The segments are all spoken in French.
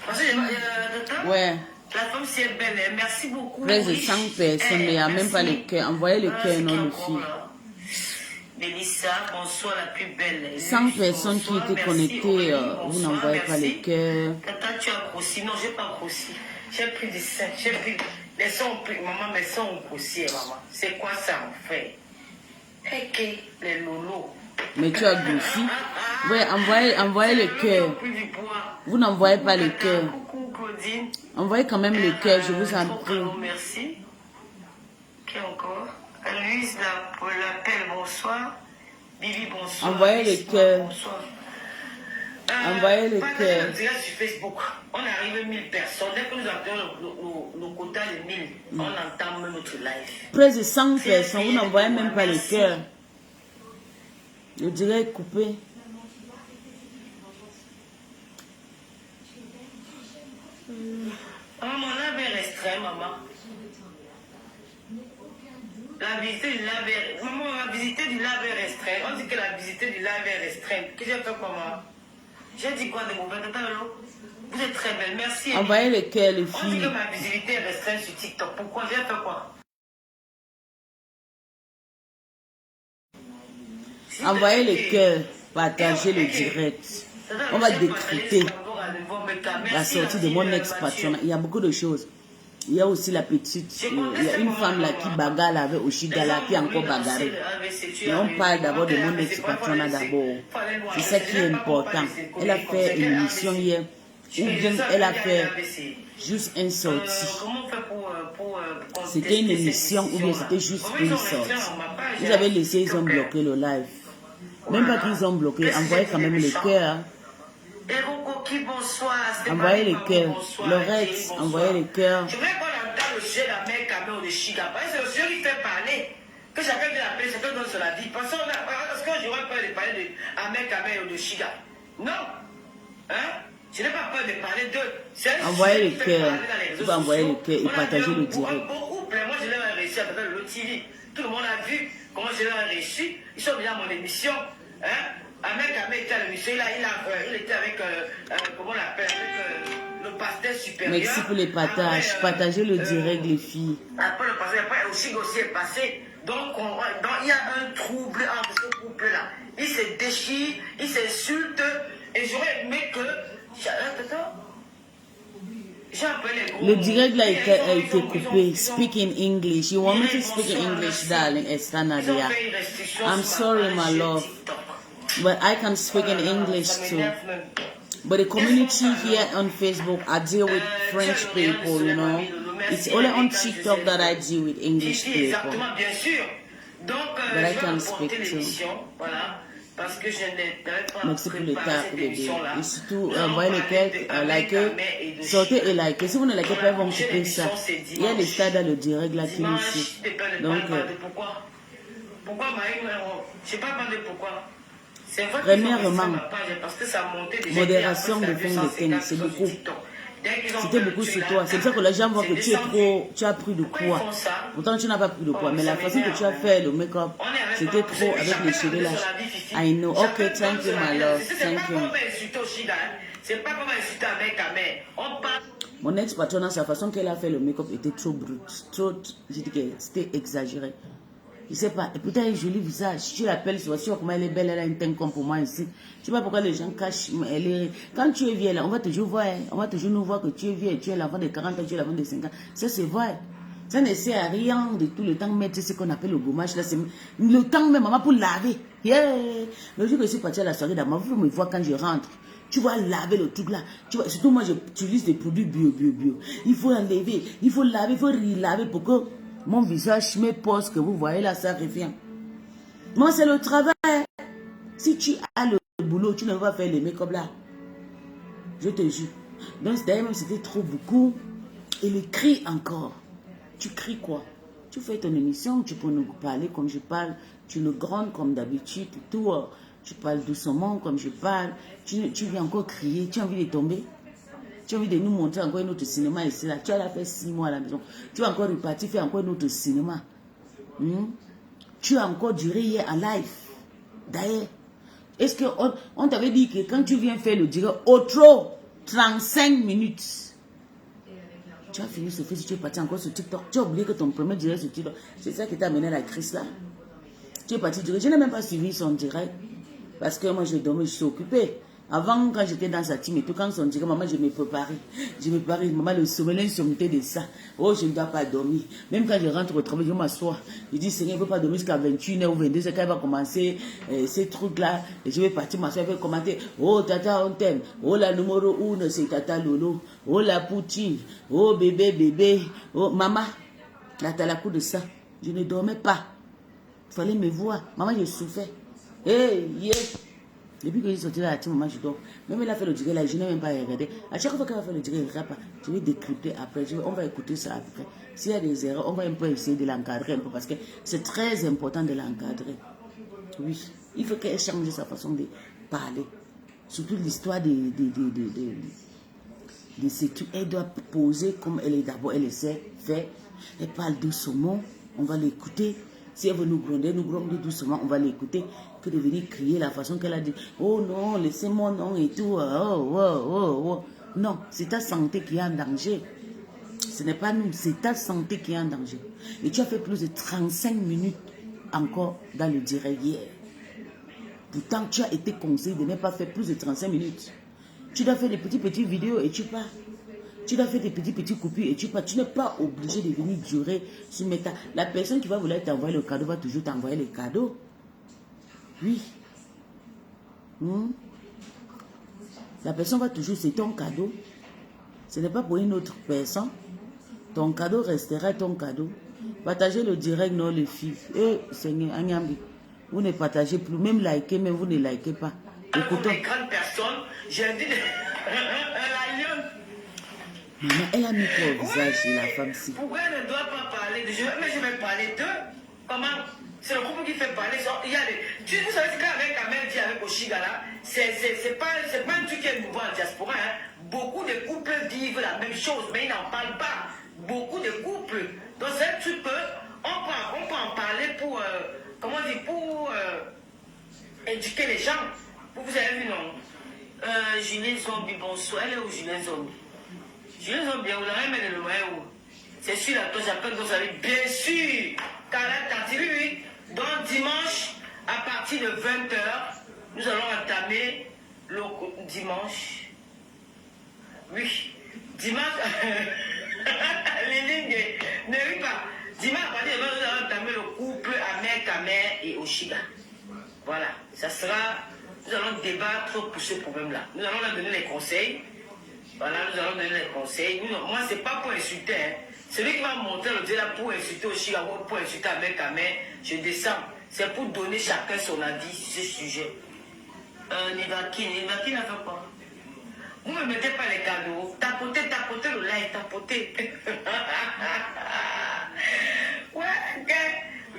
Parce que, Ouais. la femme, si elle est belle, merci beaucoup. Près de 100 personnes, mais il n'y a même pas le cœur. Envoyez le cœur, non, le fille. Mélissa, bonsoir, la plus belle. 100 personnes qui étaient connectées, vous n'envoyez pas le cœur. Tata, tu as grossi. Non, je n'ai pas grossi. J'ai pris des seins. J'ai pris. Les seins ont pris. Maman, mes seins ont grossi, maman. C'est quoi ça, en fait? Ok, les lolos. Mais tu as grossi. Ouais, envoyez le cœur. Vous n'envoyez pas le cœur. Coucou, Claudine. Envoyez quand même le cœur, je vous en prie. Merci. Qui encore? Louise l'appelle, bonsoir. Bibi, bonsoir. Envoyez le cœur. Bonsoir. Envoyez le cœur. Sur Facebook, on arrive 1000 personnes. Dès que nous avons le quota de 1000, on entend même notre live. Près de 100 personnes, vous n'envoyez même pas le cœur. Je dirais coupé. Maman, la verre restreint, maman. La visite du lave, maman, la visite du lave restreint. On dit que la visite du lave est restreinte. Qu'est-ce que j'ai fait, maman? J'ai dit quoi de mauvais? Vous êtes très belle, merci. Envoyez le cœur, les On dit filles. que ma visibilité est restreinte sur TikTok. Pourquoi? J'ai fait quoi? Envoyez le cœur. Partagez le direct. On va décrypter la sortie de mon ex-patron. Il y a beaucoup de choses. Il y a aussi la petite, il y a une femme là qui bagarre avec Oshigala qui est encore bagarrée. Et on parle d'abord de mon ex-patronat d'abord. C'est ça qui est important. Elle a fait une émission hier, ou bien elle a fait juste une sortie. C'était une émission ou bien c'était juste une sortie. Vous avez laissé, ils ont bloqué le live. Même pas qu'ils ont bloqué, envoyez quand même le cœur. Envoyez les cœurs. Lorette, envoyez les cœurs. Je voudrais qu'on entende le sujet de la mère Kamel de Chiga. Parce que c'est le sujet qui fait parler. Que chacun vient l'appeler, chacun donne sur la vie. Parce que j'aurais peur de parler de la mère Kamel de Chiga. Non. Hein? Je n'ai pas peur de parler d'eux. Envoyez les cœurs. Vous pouvez envoyer les cœurs et partager le direct. Moi, je l'ai réussi à travers le TV. Tout le monde a vu comment je l'ai réussi. Ils sont venus à mon émission. Hein? Ahmed Kamel était à l'émission, il était avec, comment on l'appelle, avec le pasteur supérieur. Merci pour les partages. Partagez le direct, les filles. Après le pasteur, après aussi est passé. Donc, il y a un trouble entre ce couple-là. Ils se déchirent, ils s'insultent. Et j'aurais aimé que... Le direct là a été coupé. Speak in English. You want me to speak in English, darling? Esther Nadia. I'm sorry, my love. But I can speak in English too. But the community here on Facebook, I deal with French people, you know. It's only on TikTok that I deal with English people. But I can speak too. Merci pour le tas pour les deux. Et surtout, envoyez les cœurs, likez, sortez et likez. Si vous ne likez pas, ils vont couper ça. Il y a des stades dans le direct là qui nous suivent. Donc, pourquoi je sais pas parler pourquoi. Premièrement, modération de fin de tennis, c'est beaucoup. C'était beaucoup sur toi. C'est pour ça que les gens voient que tu es trop, tu as pris de poids. Pourtant, tu n'as pas pris de poids. Mais la façon que tu as fait le make-up, c'était trop avec les cheveux là. I know. Ok, thank you, my love. Thank you. C'est pas comme insulter avec Kamel. Mon ex-patronne, sa façon qu'elle a fait le make-up était trop brute. Trop, j'ai dit que c'était exagéré. Je sais pas, et putain, un joli visage. Tu l'appelles, tu vois comment elle est belle, elle a un teint comme pour moi ici. Je sais pas pourquoi les gens cachent. Quand tu es vieille, là, on va toujours voir, on va toujours nous voir que tu es vieille, tu es l'enfant de 40 ans, tu es l'enfant de 50 ans. Ça, c'est vrai. Ça ne sert à rien de tout le temps mettre ce qu'on appelle le gommage. Là, c'est le temps même, maman, pour laver. Yeah. Le jour que je suis partie à la soirée d'Amma, vous me voir quand je rentre. Tu vas laver le truc là. Tu vois, surtout moi, j'utilise des produits bio. Il faut enlever, il faut laver, il faut relaver pour que mon visage, mes poses que vous voyez là, ça revient. Moi, c'est le travail. Si tu as le boulot, tu ne vas pas faire les make-up là. Je te jure. Donc, d'ailleurs, même c'était trop beaucoup. Et le cri encore. Tu cries quoi? Tu fais ton émission, tu peux nous parler comme je parle. Tu le grondes comme d'habitude. Tout. Tu parles doucement comme je parle. Tu viens encore crier. Tu as envie de tomber? Tu as envie de nous montrer encore un autre cinéma ici là. Tu as fait 6 mois à la maison. Tu vas encore repartir faire encore un autre cinéma. Tu as encore duré hier en live. D'ailleurs, est-ce qu'on t'avait dit que quand tu viens faire le direct, au trop, 35 minutes. Tu as fini ce Facebook, tu es parti encore sur TikTok. Tu as oublié que ton premier direct sur TikTok, c'est ça qui t'a amené la crise là. Tu es parti direct. Je n'ai même pas suivi son direct. Parce que moi, je dormais, je suis occupée. Avant, quand j'étais dans sa team et tout, quand son direct, maman, je me préparais. Je me préparais, maman, le sommeil, l'insomnie de ça. Oh, je ne dois pas dormir. Même quand je rentre au travail, je m'assois. Je dis, Seigneur, je ne peux pas dormir jusqu'à 21h ou 22h quand il va commencer ces trucs-là. Et je vais partir m'asseoir, je vais commenter. Oh, tata, on t'aime. Oh, la numéro 1, c'est tata Lolo. Oh, la poutine. Oh, bébé, bébé. Oh, maman. Là, t'as la coup de ça. Je ne dormais pas. Il fallait me voir. Maman, je souffrais. Hey, yeah. Depuis que je suis sorti de la team, maman, je dors. Même elle a fait le direct là, je n'ai même pas regardé. À chaque fois qu'elle va faire le direct, je ne regarde pas. Je vais décrypter après. On va écouter ça après. S'il y a des erreurs, on va un peu essayer de l'encadrer un peu parce que c'est très important de l'encadrer. Oui. Il faut qu'elle change sa façon de parler. Surtout l'histoire de sécu. Elle doit poser comme elle est d'abord. Elle essaie de faire. Elle parle doucement. On va l'écouter. Si elle veut nous gronder doucement, on va l'écouter. Que de venir crier la façon qu'elle a dit. Oh non, laissez mon nom et tout. Oh. Non, c'est ta santé qui est en danger. Ce n'est pas nous, c'est ta santé qui est en danger. Et tu as fait plus de 35 minutes encore dans le direct hier. Pourtant, tu as été conseillé de ne pas faire plus de 35 minutes. Tu dois faire des petites vidéos et tu pars. Tu dois faire des petites coupures et tu pars. Tu n'es pas obligé de venir durer sur Meta. La personne qui va vouloir t'envoyer le cadeau va toujours t'envoyer les cadeaux. Oui. La personne va toujours, c'est ton cadeau. Ce n'est pas pour une autre personne. Ton cadeau restera ton cadeau. Partagez le direct, non les filles. Seigneur, Anyambi, vous ne partagez plus. Même liker, même vous ne likez pas. Écoutons. Les grandes personnes, j'ai dit la lionne. Maman, elle a mis quoi au visage de la femme-ci? Pourquoi elle ne doit pas parler de... Mais je vais parler d'eux. Comment? C'est le couple qui fait parler. Il y a des... Vous savez, quand avec Kamel dit avec Oshiga là, c'est pas un truc qui est nouveau en diaspora. Hein. Beaucoup de couples vivent la même chose, mais ils n'en parlent pas. Beaucoup de couples. Donc c'est un truc qu'on peut en parler pour... comment dire? Pour éduquer les gens. Vous avez vu, non? Julien Zombie, bonsoir. Elle est où, Julien Zombie? Julien Zombie, vous l'avez mis de loin où? C'est sûr, la toi, j'appelle vous savez, bien sûr. Carla Tati, oui. Donc, dimanche, à partir de 20h, nous allons entamer le dimanche. Oui. Dimanche, les lignes ne ris pas. Dimanche, à partir de 20h, nous allons entamer le couple Amer, Kamer et Oshiga. Voilà. Ça sera... Nous allons débattre pour ce problème-là. Nous allons leur donner les conseils. Voilà, nous allons donner les conseils. Moi, ce n'est pas pour insulter. Hein. Celui qui va monter le Dieu là pour insulter aussi, pour insulter avec Amen, je descends. C'est pour donner chacun son avis sur ce sujet. Nivaki n'a fait quoi? Vous ne me mettez pas les cadeaux. Tapotez le like, tapotez. Ouais, ok.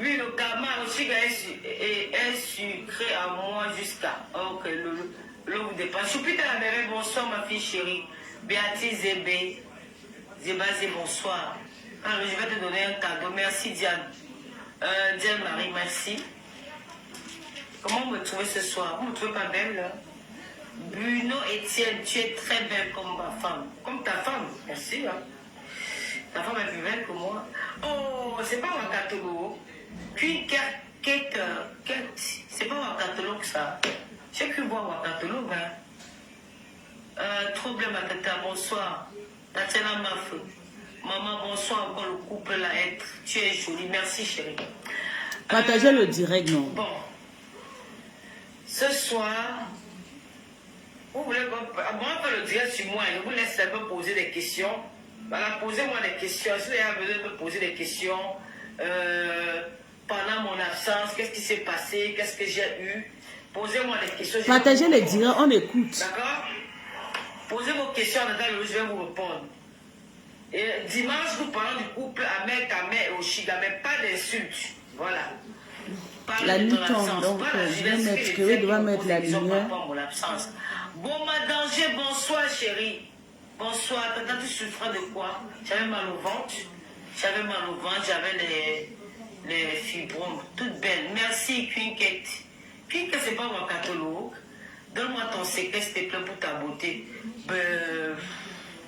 Oui, le karma aussi est sucré à moi jusqu'à... Ok, l'eau vous dépasse. Choupita la merveille, bonsoir ma fille chérie. Béatrice Zébé. Zébazé, bonsoir. Alors, je vais te donner un cadeau. Merci Diane. Diane Marie, merci. Comment vous me trouvez ce soir? Vous ne me trouvez pas belle là? Bruno Etienne, tu es très belle comme ma femme. Comme ta femme, merci. Hein? Ta femme est plus belle que moi. Oh, c'est pas Wakatolo. Puis, Kate, c'est pas Wakatolo que ça. J'ai cru voir Wakatolo, hein. Trouble ma tata, bonsoir. Tatiana Mafou. Maman, bonsoir, encore le couple là, être. Tu es jolie, merci chérie. Partagez le direct, non? Bon. Ce soir, vous voulez faire le direct sur moi, je vous laisse un peu poser des questions. Voilà, posez-moi des questions. Si vous avez besoin de me poser des questions, pendant mon absence, qu'est-ce qui s'est passé, qu'est-ce que j'ai eu, posez-moi des questions. Partagez les directs, on écoute. D'accord? Posez vos questions, je vais vous répondre. Et dimanche, nous parlons du couple Amer, Kamer et Oshiga, mais pas d'insultes. Voilà. La nuit tombe, donc je vais mettre, que doit mettre la lumière. Bon, ma danger, bonsoir chérie. Bonsoir, t'as tu souffrais de quoi? J'avais mal au ventre. J'avais les fibromes, toutes belles. Merci, Queen Kate. Queen Kate, c'est pas mon catalogue. Donne-moi ton secret, s'il te plaît, pour ta beauté. Ben,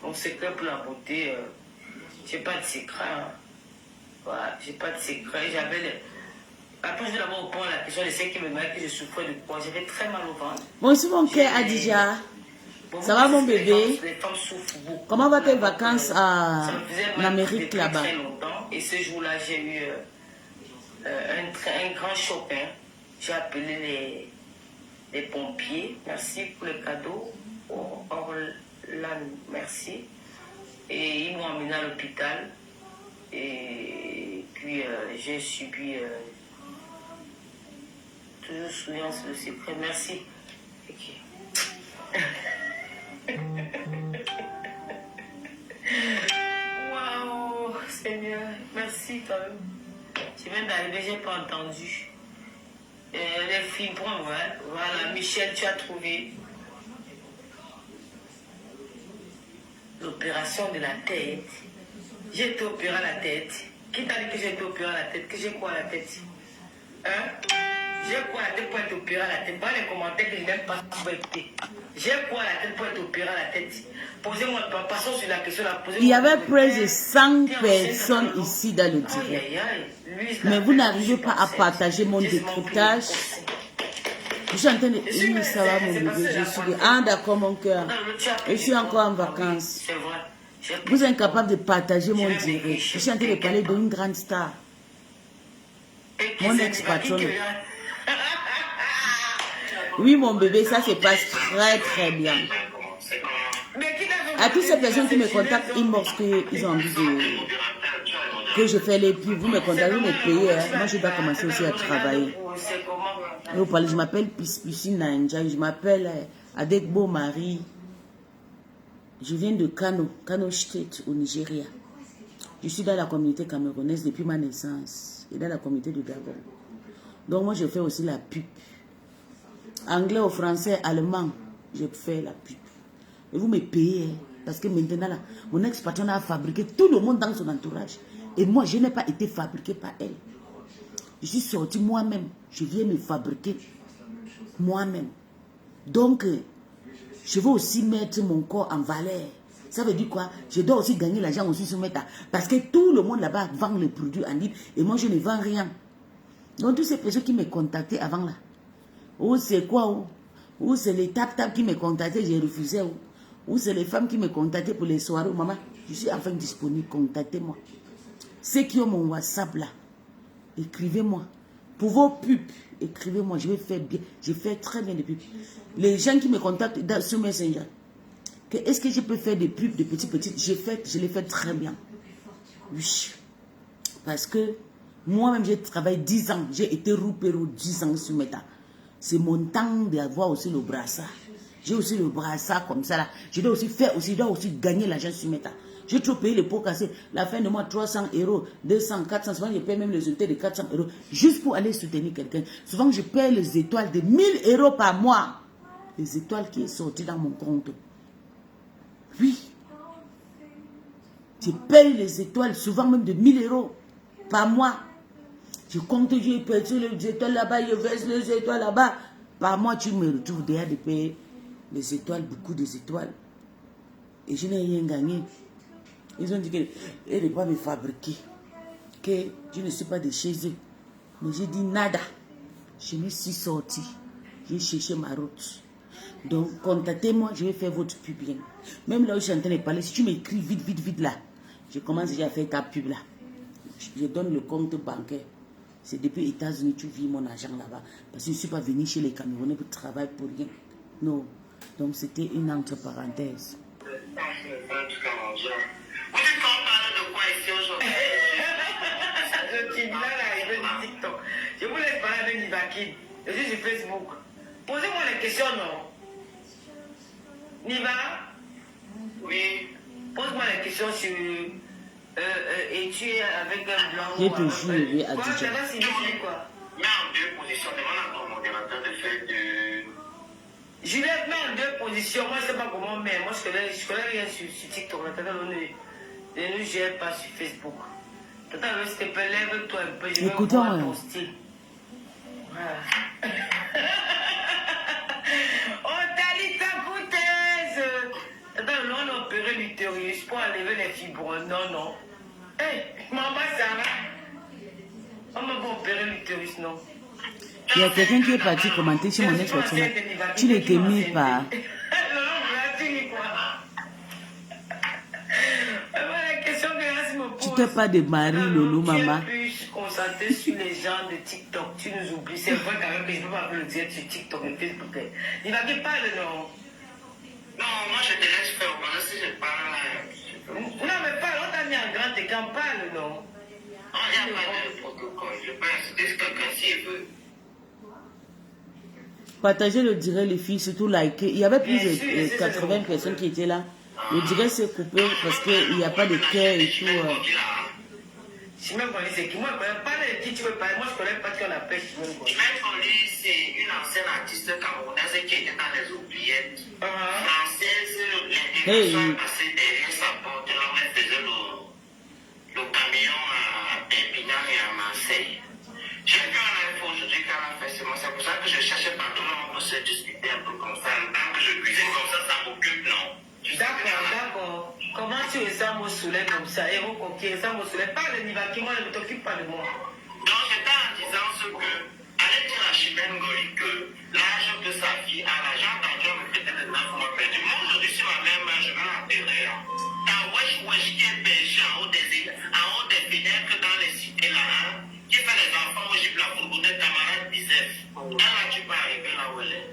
mon secret pour la beauté, j'ai pas de secret. Hein. Voilà, j'ai pas de secret. J'avais les... Après, je vais d'abord répondre à la question de celle qui me demandait que je souffrais de quoi. J'avais très mal au ventre. Bonjour mon cœur, Adija. Ça va mon bébé? Les femmes souffrent beaucoup. Comment va tes vacances en Amérique là-bas? Très longtemps. Et ce jour-là, j'ai eu un grand choc. Hein. J'ai appelé les pompiers. Merci pour le cadeau. Orlan, merci. Et ils m'ont emmené à l'hôpital. Et puis j'ai subi toujours souillance le secret. Merci. Okay. Waouh, Seigneur, merci quand même. Je viens d'arriver, j'ai pas entendu. Les filles, pour moi, voilà, Michel, tu as trouvé l'opération de la tête. J'ai été opéré à la tête. Qui t'a dit que j'ai été opéré à la tête? Que j'ai quoi à la tête? Hein? J'ai quoi à la tête pour être opéré à la tête? Pas les commentaires que je n'aime pas pour écouter. J'ai quoi à la tête pour être opéré à la tête? Posez-moi, passons sur la question. Il y avait près de 100 personnes ici dans le direct. Mais vous n'arrivez pas à partager mon décryptage. Je suis en train de... Oui, ça va mon bébé. Je suis... Ah d'accord mon cœur. Je suis encore en vacances. Vous êtes incapable de partager mon direct. Je suis en train de parler d'une grande star. Mon ex-patron. Oui, mon bébé, ça se passe très très bien. À toutes ces personnes qui me contactent inbox qu'ils ont envie de... que je fais les pubs, vous me contactez, vous me payez. Hein. Moi, je dois commencer aussi à travailler. Vous parlez, je m'appelle Piscine Nanja, je m'appelle Adekbo Marie. Je viens de Kano State au Nigeria. Je suis dans la communauté camerounaise depuis ma naissance et dans la communauté du Gabon. Donc moi je fais aussi la pub. Anglais ou français, allemand, je fais la pub. Et vous me payez parce que maintenant là, mon ex-patron a fabriqué tout le monde dans son entourage. Et moi je n'ai pas été fabriqué par elle. Je suis sorti moi-même. Je viens me fabriquer moi-même. Donc je veux aussi mettre mon corps en valeur. Ça veut dire quoi? Je dois aussi gagner l'argent aussi sur Meta. Parce que tout le monde là-bas vend les produits en ligne et moi je ne vends rien. Donc toutes ces personnes qui me contactaient avant là, ou c'est quoi? Ou c'est les tap-tap qui me contactaient, j'ai refusé. Ou c'est les femmes qui me contactaient pour les soirées. Maman, je suis enfin disponible, contactez-moi. Ceux qui ont mon WhatsApp là, écrivez-moi. Pour vos pubs, écrivez-moi, je vais faire bien. Je fais très bien des pubs. Les gens qui me contactent sur Messenger, est-ce que je peux faire des pubs de petites? Je les fais très bien. Oui. Parce que moi-même, j'ai travaillé 10 ans. J'ai été roupéro 10 ans sur Meta. C'est mon temps d'avoir aussi le brassard. J'ai aussi le brassard comme ça là. Je dois aussi gagner l'argent sur Meta. J'ai trop payé les pots cassés. La fin de mois, 300 €, 200, 400. Souvent, je paye même les unités de 400 € juste pour aller soutenir quelqu'un. Souvent, je paye les étoiles de 1000 € par mois. Les étoiles qui sont sorties dans mon compte. Oui. Je paye les étoiles, souvent même de 1000 € par mois. Je compte, je paye les étoiles là-bas, je verse les étoiles là-bas. Par mois, tu me retrouves derrière de payer les étoiles, beaucoup des étoiles. Et je n'ai rien gagné. Ils ont dit qu'ils ne peuvent pas me fabriquer. Que je ne suis pas de chez eux. Mais j'ai dit nada. Je me suis sorti. J'ai cherché ma route. Donc, contactez-moi, je vais faire votre pub bien. Même là où je suis en train de parler, si tu m'écris vite là, je commence déjà à faire ta pub là. Je donne le compte bancaire. C'est depuis les États-Unis que tu vis mon argent là-bas. Parce que je ne suis pas venu chez les Camerounais pour travailler pour rien. Non. Donc, c'était une entre parenthèses. Je vous laisse parler avec Nivakine. Je suis sur Facebook. Posez-moi les questions, non? Niva? Oui. Pose-moi les questions sur... et tu es avec un blanc... J'ai toujours levé à quoi, Dijon. ça va signifier quoi? Mais en deux positions, demande à ton modérateur de faire de... Je l'ai mis en deux positions. Moi, je ne sais pas comment, mais moi, je connais rien sur TikTok. Ne nous gère pas sur Facebook. Attends, s'il te plaît, lève-toi un peu. Je vais voir ton style. Voilà. Oh, opérer l'utérus pour enlever les fibromes. Non, non. Hé, maman Sarah, on m'a pas opéré l'utérus, non. Il y a quelqu'un qui est parti commenter sur mon ex-patron. Tu l'étais mis par... Tu t'es pas de mari, Lolo, maman. Tu es plus concentré sur les gens de TikTok. Tu nous oublies. C'est vrai quand même que je ne peux pas le dire sur TikTok et Facebook. Il va qui parle, non? Non, moi je te laisse faire. Moi, si je parle. Non, mais parle. On t'a mis en grand écran. Parle, non? Il n'y a pas de protocole. Je pense que quelqu'un s'il veut. Partagez le direct, les filles, surtout liker. Il y avait plus de 80 personnes qui étaient là. Le direct s'est coupé parce qu'il n'y a pas de cœur et tout. Chimène Koli, c'est qui? Moi, je ne connais pas de qui tu veux parler. Moi, je ne connais pas qui on appelle Chimène Koli. Chimène Koli, c'est une ancienne artiste camerounaise qui était dans les oubliettes. Française, l'intégration est passée derrière sa porte. Là, elle faisait le camion à Perpignan et à Marseille. J'ai vu en info aujourd'hui qu'elle a fait c'est pour ça que je cherchais partout là, on peut se discuter un peu comme ça. Tant que je cuisine comme ça m'occupe, non? D'accord, d'accord. Comment tu es ça, mon soleil comme ça? Héros coquet, ça, mon soleil. Pas le Nivaki, moi, ne t'occupe pas de moi. Donc, j'étais en disant ce que, allez dire à Chimène Koli que l'âge de sa fille, à l'âge d'enfant, me fait des enfants perdu. Moi, aujourd'hui, sur ma même main, je vais l'enterrer. Un wesh qui est perché en haut des fenêtres dans les cités là, qui fait les enfants au gîte la fourgonnette camarade Bizef. Là, tu peux arriver là où elle est.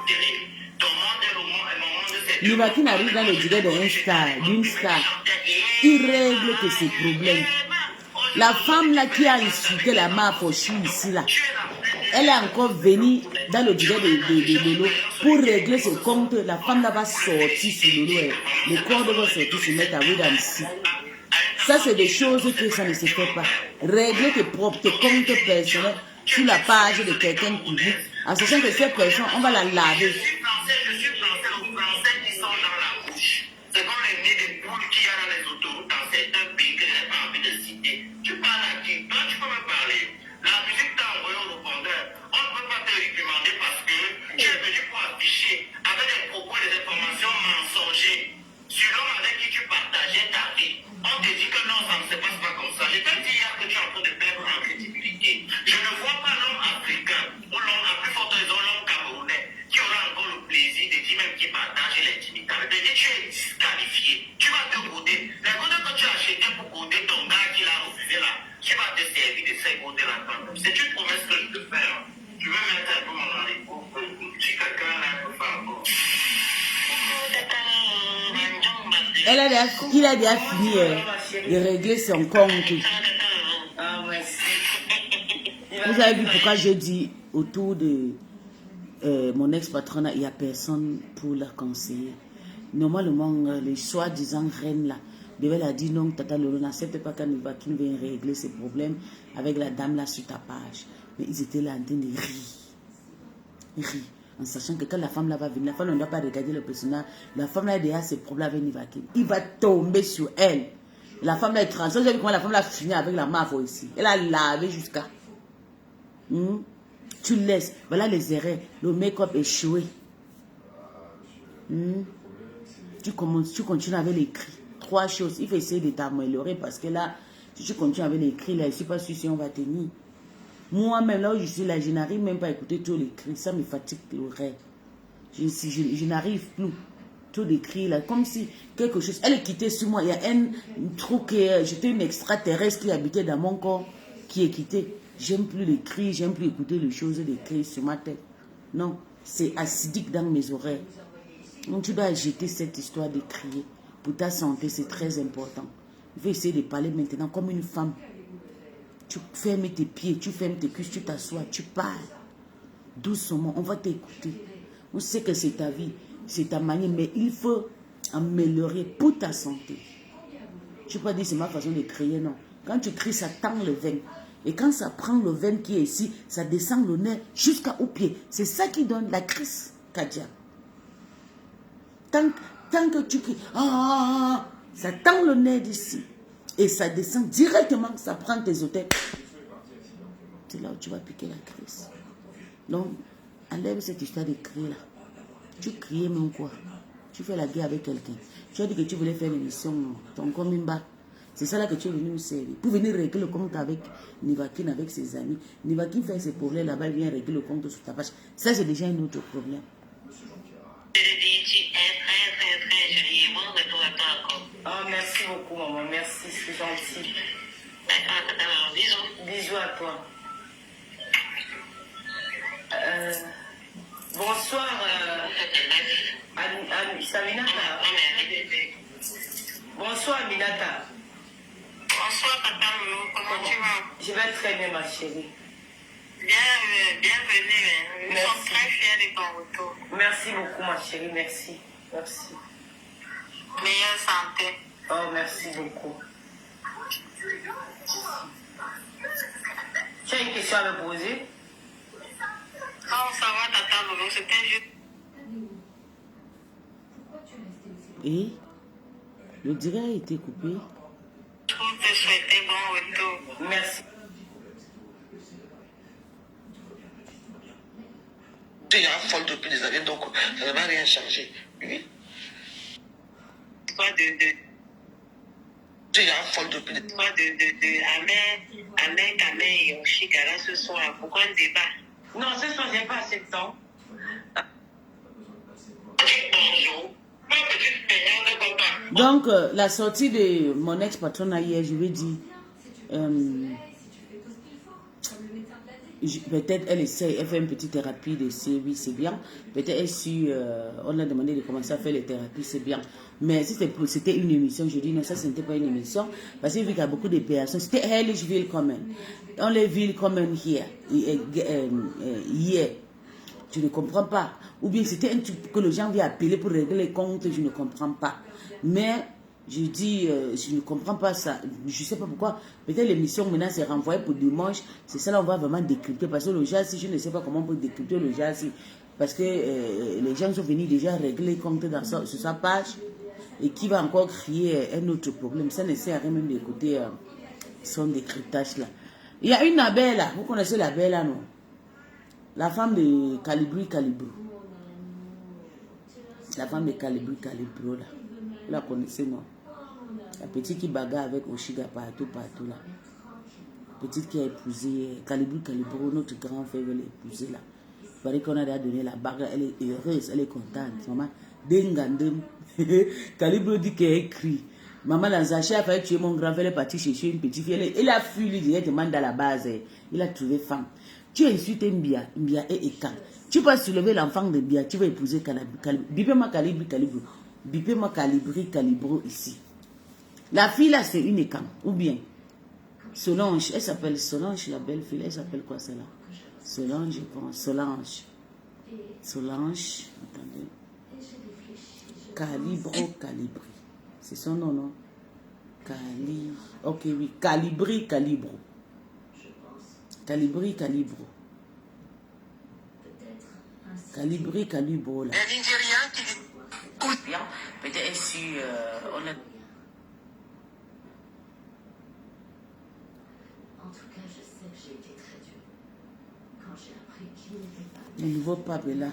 Terrible. Ton monde est le monde de cette... Nivaki n'arrive dans le direct d'une star. Il règle que ses problèmes. La femme là qui a insulté la Mafochi ici là, elle est encore venue dans le direct de Lolo pour régler ce compte. La femme là va sortir sur Lolo. Le corps va sortir sur mettre à Widan ici. Ça c'est des choses que ça ne se fait pas. Régler tes comptes personnels sur la page de quelqu'un public, en sachant que cette personne, on va la laver. Je suis français aux Français qui sont dans la bouche. C'est comme les nids de poules qu'il y a dans les autoroutes dans certains pays que je n'ai pas envie de citer. Tu parles à qui? Toi, tu peux me parler. La musique t'a envoyé au répondeur. On ne peut pas te réprimander parce que tu es venu pour afficher avec des propos et des informations mensongers sur l'homme avec qui tu partageais ta vie. On te dit que non, ça ne se passe pas comme ça. Je t'ai dit hier que tu es en train de perdre en crédibilité. Je ne vois pas l'homme africain ou l'homme, à plus forte raison, l'homme camerounais qui aura encore le plaisir de dire même qui partage l'intimité. De dire tu es disqualifié. Tu vas te goûter. Les goûters que tu as acheté pour goûter ton gars qui l'a refusé là, tu vas te servir de ces goûters là. C'est une promesse que je te fais. Je vais mettre un peu mon écoute. Si quelqu'un là peut faire encore. Il a déjà fini de régler son compte. Vous avez vu pourquoi j'ai dit autour de mon ex-patron, il n'y a personne pour la conseiller. Normalement, les soi-disant reines là, devaient la dire non, Tata Lolo n'accepte pas qu'il vienne régler ses problèmes avec la dame là sur ta page. Mais ils étaient là en train de rire. En sachant que quand la femme là va venir, la femme ne doit pas regarder le personnage. La femme là a déjà ses problèmes avec Nivaki. Il va tomber sur elle. La femme là est trans. Vous avez vu comment la femme là a fini avec la mafia ici. Elle a lavé jusqu'à. Tu laisses. Voilà les erreurs. Le make-up échoué. Tu continues avec les cris. 3 choses. Il faut essayer de t'améliorer parce que là, si tu continues avec les cris, là, je ne suis pas sûre si on va tenir. Moi-même, là où je suis là, je n'arrive même pas à écouter tous les cris. Ça me fatigue le rêve. Je n'arrive plus. Tous les cris là, comme si quelque chose... Elle est quittée sur moi. Il y a un truc, j'étais une extraterrestre qui habitait dans mon corps, qui est quittée. J'aime plus les cris, j'aime plus écouter les choses, les cris sur ma tête. Non, c'est acidique dans mes oreilles. Donc tu dois jeter cette histoire de crier. Pour ta santé, c'est très important. Il faut essayer de parler maintenant comme une femme. Tu fermes tes pieds, tu fermes tes cuisses, tu t'assois, tu parles. Doucement, on va t'écouter. On sait que c'est ta vie, c'est ta manière, mais il faut améliorer pour ta santé. Tu ne peux pas dire c'est ma façon de crier, non. Quand tu cries, ça tend le veine. Et quand ça prend le veine qui est ici, ça descend le nez jusqu'au pied. C'est ça qui donne la crise cardiaque. Tant que tu cries, ça tend le nez d'ici. Et ça descend directement, ça prend tes hôtels. C'est là où tu vas piquer la crise. Donc, enlève cette histoire de crier là. Tu criais même quoi? Tu fais la guerre avec quelqu'un. Tu as dit que tu voulais faire l'émission, ton combat. C'est ça là que tu es venu me servir. Pour venir régler le compte avec Nivakin, avec ses amis. Nivakin fait ses problèmes là-bas, il vient régler le compte sur ta page. Ça, c'est déjà un autre problème. Je te dis, tu es très jolie. Bon retour à toi encore. Oh, merci beaucoup, maman. Merci, c'est gentil. D'accord, bisous. Bisous à toi. Bonsoir, Aminata. Bonsoir, Aminata. Bonsoir, papa Moulou. Comment tu vas? Je vais très bien, ma chérie. Bienvenue. Nous sommes très fiers de ton retour. Merci beaucoup, ma chérie. Merci. Merci. Meilleure santé. Oh, merci beaucoup. Tu as une question à me poser? Non, ça va, tata Moulou. C'était juste. Et le direct a été coupé. Pour te souhaiter bon retour. Merci. Tu es folle depuis des années, donc ça ne va rien changer. Oui. Tu es folle depuis des années. Ahmed et Oshigara ce soir. Pourquoi un débat? Non, ce soir, je n'ai pas assez de temps. Bonjour. Donc, la sortie de mon ex-patronat hier, je lui ai dit, peut-être elle essaie, elle fait une petite thérapie de CB, c'est bien. Peut-être elle suit, on a demandé de commencer à faire les thérapies, c'est bien. Mais si c'était une émission, je dis non, ça ce n'était pas une émission. Parce que vu qu'il y a beaucoup de personnes, c'était Hellish Common. On les villes common hier. Je ne comprends pas. Ou bien c'était un truc que les gens viennent appeler pour régler les comptes, je ne comprends pas. Mais je dis, je ne comprends pas ça. Je ne sais pas pourquoi. Peut-être l'émission maintenant s'est renvoyée pour dimanche. C'est ça là, on va vraiment décrypter. Parce que le jazz, je ne sais pas comment on peut décrypter le jazz. Parce que les gens sont venus déjà régler les comptes sur sa page. Et qui va encore créer un autre problème. Ça ne sert à rien même d'écouter son décryptage là. Il y a une abeille là. Vous connaissez l'abeille là, non? La femme de Calibri Calibro. La femme de Calibri Calibro là. Vous la connaissez, non? La petite qui bagarre avec Oshiga partout là. La petite qui a épousé Calibri Calibro, notre grand frère veut l'épouser là. Il paraît qu'on a déjà donné la bague, elle est heureuse, elle est contente. Maman, dengandem. Calibro dit qu'elle écrit. Maman Lanzaché a failli tuer mon grand frère, elle est partie chercher une petite fille. Il a fui, lui directement dans la base. Il a trouvé femme. Tu insultes Mbia et Ekan. Tu vas soulever l'enfant de Mbia, tu vas épouser Calibri. Bipez-moi Calibri Calibro. Bipez-moi Calibri Calibro ici. La fille là, c'est une Ekan. Ou bien Solange, elle s'appelle Solange, la belle fille. Elle s'appelle quoi celle-là? Solange, je pense. Solange, attendez. Calibri. C'est son nom, non? Ok, oui. Calibri Calibro. Calibri Calibro là. Elle dit rien qui dit. Bien, peut-être si on a... En tout cas, je sais que j'ai été très dure. Quand j'ai appris qu'il n'était pas... Le nouveau pape est là.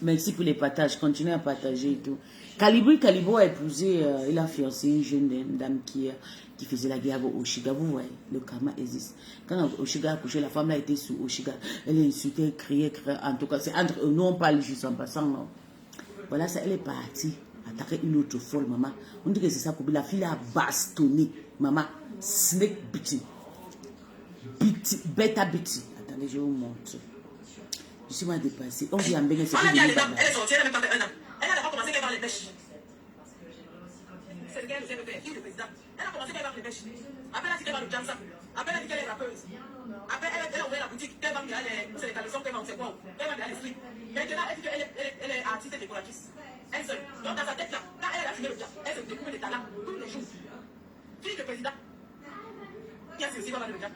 Merci pour les partages. Continuez à partager et tout. Calibri Calibro a épousé, il a fiancé une jeune dame qui faisait la guerre avec Oshiga. Vous voyez, le karma existe. Quand Oshiga a couché, la femme là était sous Oshiga. Elle a insulté, elle criait. En tout cas, c'est entre nous, on parle juste en passant. Non? Voilà, ça, elle est partie. Attaquer une autre folle, maman. On dit que c'est ça. La fille a bastonné. Maman, snake bitty. Bêta bitty. Attendez, je vous montre. Je suis mal dépassé. On vit en Bénin, c'est Elle est sortie, elle n'a même pas fait un an. Elle n'a pas commencé qu'elle va les pêches. C'est le gars, le président. Elle a commencé qu'elle va les pêches. Après, elle a dit qu'elle va le Jamsa. Après, elle a dit qu'elle est rappeuse. Après, elle a ouvert la boutique. Elle vend les caleçons, elle vend ses quoi. Elle vend les slips. Maintenant, elle dit qu'elle est artiste et décoratrice. Elle seule. Donc, dans sa tête là, quand elle a fumé le diable, elle se découvre des talents tous les jours. Fille de président. Qui a ceci, va vendre le diable.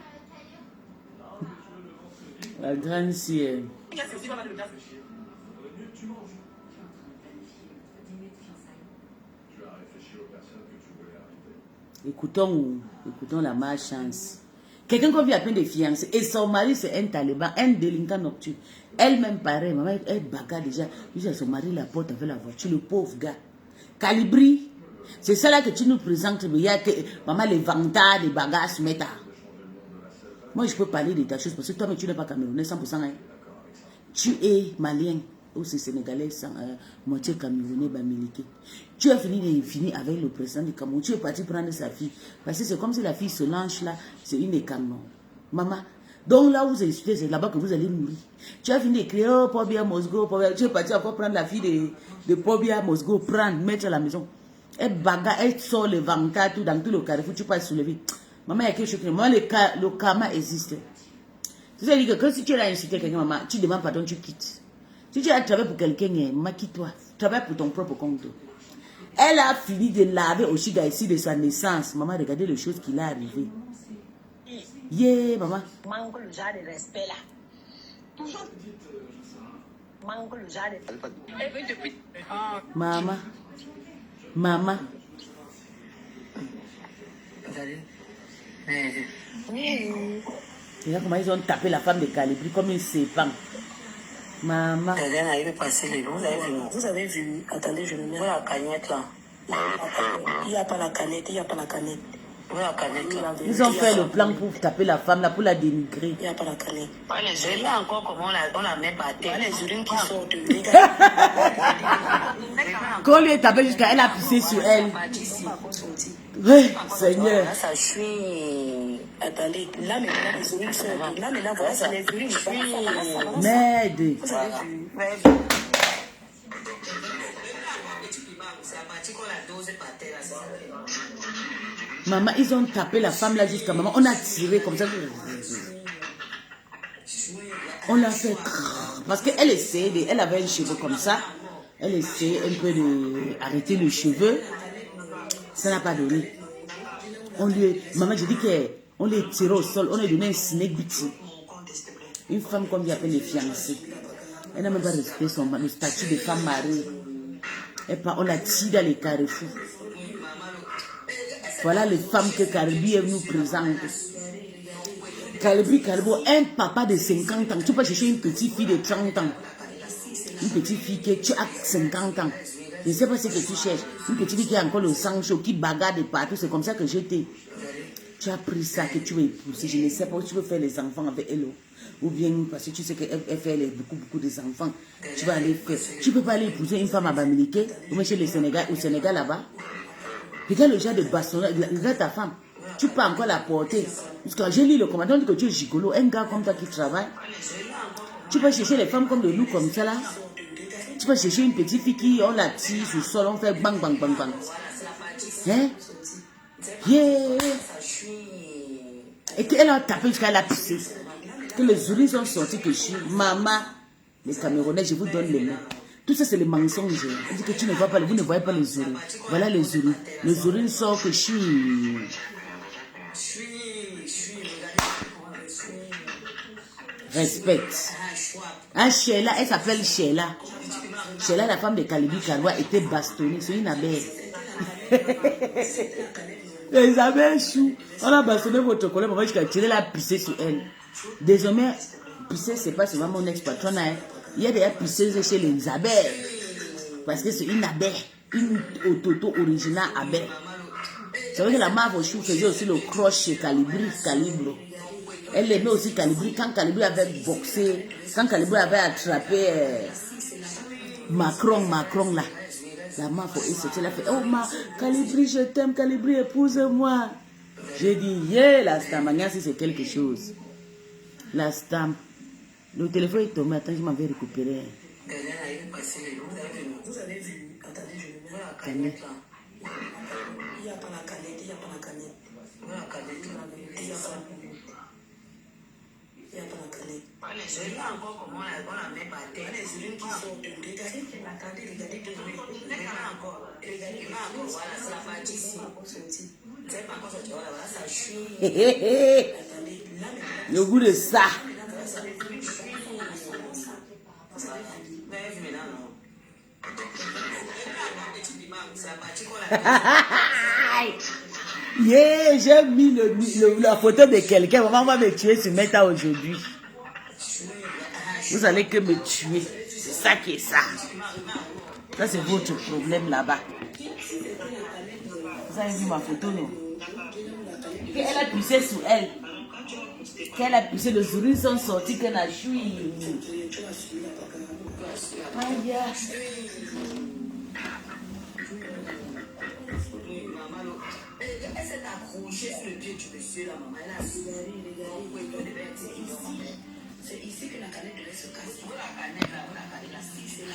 La grande sœur. Qui a ceci, va vendre le diable. Écoutons la malchance. Quelqu'un qu'on vit à peine de fiancé et son mari c'est un taliban, un délinquant nocturne. Elle-même pareil, maman, elle bagarre déjà. Lui, son mari la porte avec la voiture, le pauvre gars. Calibri, c'est ça là que tu nous présentes. Il y a que, maman, les vantards, les bagarres se mettent à. Moi, je peux parler de ta chose parce que toi, mais tu n'es pas camerounais 100%. Hein. Tu es malien ou c'est sénégalais, moitié camerounais, bamiliqué. Tu as fini avec le président du Cameroun. Tu es parti prendre sa fille. Parce que c'est comme si la fille se lance là, c'est une écamon. Maman. Donc là où vous insultez, c'est là-bas que vous allez mourir. Tu as fini d'écrire, oh, Pobia Mosgo, Pobia. Tu es parti encore prendre la fille de Pobia Mosgo, prendre, mettre à la maison. Elle bagarre, elle sort le ventre, tout dans tout le carrefour, tu peux soulever. Maman, il y a quelque chose que moi, le karma existe. C'est-à-dire que si tu as insulté quelqu'un, maman, tu demandes pardon, tu quittes. Si tu as travaillé pour quelqu'un, maman, quitte-toi. Travaille pour ton propre compte. Elle a fini de laver au Chiga ici de sa naissance. Maman, regardez les choses qui l'est arrivé. Yeah, maman. Manque le genre de respect là. Toujours. Manque le genre de... Maman. Maman. Regarde comment ils ont tapé la femme de Calibri comme une sépang. Maman. Vous avez vu, attendez, je me mets la canette là. Il n'y a pas la canette, il n'y a pas la canette. Ils ont fait le plan pour taper la femme là, pour la dénigrer. Il n'y a pas la canette. Je là encore comment on la met par terre. Les urines qui sortent. Quand on lui est tapé jusqu'à elle a pissé sur elle. Oui, Seigneur. Là, ça chouille. Attendez, là maintenant les urines sortent. Là maintenant, voilà, ça les urines. Merde. Vous avez vu. Maman, ils ont tapé la femme là jusqu'à maman. On a tiré comme ça. On l'a fait. Parce qu'elle essayait, elle avait un cheveu comme ça. Elle essayait un peu d'arrêter le cheveu. Ça n'a pas donné. Maman, je dis qu'on lui a tiré au sol. On lui a donné un snake bit. Une femme comme il appelle les fiancés. Elle n'a même pas respecté le statut de femme mariée. On l'a tiré dans les carrefours. Voilà les femmes que Calibri nous présente. Calibri, un papa de 50 ans. Tu peux chercher une petite fille de 30 ans. Une petite fille qui tu as 50 ans. Je ne sais pas ce que tu cherches. Une petite fille qui a encore le sang chaud, qui bagarre de partout. C'est comme ça que j'étais. Tu as pris ça que tu veux épouser. Je ne sais pas où tu veux faire les enfants avec elle. Ou bien parce que tu sais qu'elle fait beaucoup des enfants. Tu vas aller faire. Tu ne peux pas aller épouser une femme à Bamileke. Ou même chez le Sénégal, au Sénégal là-bas. Regarde le genre de bastonnage. Regarde ta femme. Tu peux encore la porter. Parce que j'ai lu le commentaire, on dit que tu es gigolo. Un gars comme toi qui travaille. Tu peux chercher les femmes comme de nous comme ça là. Tu peux chercher une petite fille qui, on la tire sur le sol, on fait bang bang bang bang. Hein? Yeah! Et qu'elle a tapé jusqu'à la pissée. Que les urines sont sortis que je suis. Maman, les Camerounais, je vous donne les mots. Tout ça, c'est les mensonges. On dit que tu ne vois pas, vous ne voyez pas les urines. Voilà les urines. Les urines sortent que je suis. Respecte. Ah, Sheila, elle s'appelle Sheila. Sheila, la femme de Calibri Karoua, était bastonnée. C'est une abeille. Les abeilles chou. On a bastonné votre collègue, maman, jusqu'à tirer la pissée sur elle. Désormais, pisser, c'est pas seulement mon ex-patron. Hein. Il y a des pisseuses chez les abeilles. Parce que c'est une abeille. Une autoto originale abeille. C'est vrai que la Marve Chou faisait aussi le croche chez Calibri, Calibre. Elle aimait aussi Calibri. Quand Calibri avait boxé, quand Calibri avait attrapé Macron là. La Marve elle a fait, oh ma, Calibri, je t'aime, Calibri, épouse-moi. J'ai dit, yeah, la stamp, si c'est quelque chose. La stamp. Le téléphone est tombé, attends, je m'avais récupéré. Vous avez vu, attendez, je me mets la canette là. Il n'y a pas la canette, il n'y a pas la canette. Il n'y a pas la canette. Il n'y a pas la canette. Je là encore comment on la met par terre. Les urines qui sortent. Regardez, regardez. Regardez encore. Regardez, voilà, c'est la partie ici. C'est pas encore sorti, voilà, ça chouille. Attendez, là maintenant. Le goût de ça. Yeah, j'ai mis la photo de quelqu'un. Maman va me tuer sur Meta aujourd'hui. Vous allez que me tuer. C'est ça qui est ça. Ça, c'est votre problème là-bas. Vous avez vu ma photo, non? Elle a poussé sous elle. Qu'elle a poussé, les souris sont sortis, qu'elle a choui. Aïe. Elle s'est accrochée sur le pied du monsieur, la maman. Elle a regardé. C'est ici que la canette devait se casser. La canette, la c'est là.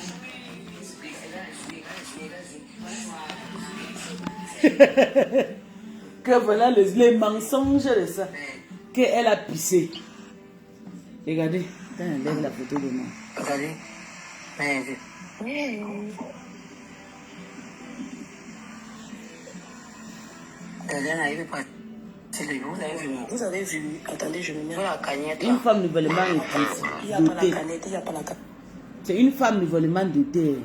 Que voilà les mensonges de ça. Qu'elle a pissé. Regardez, quand elle lève la photo de moi. Regardez. Vous avez vu, attendez, je me mets la canette. Une femme nouvellement Il n'y a pas la canette, il n'y a pas la canette. C'est une femme nouvellement dotée.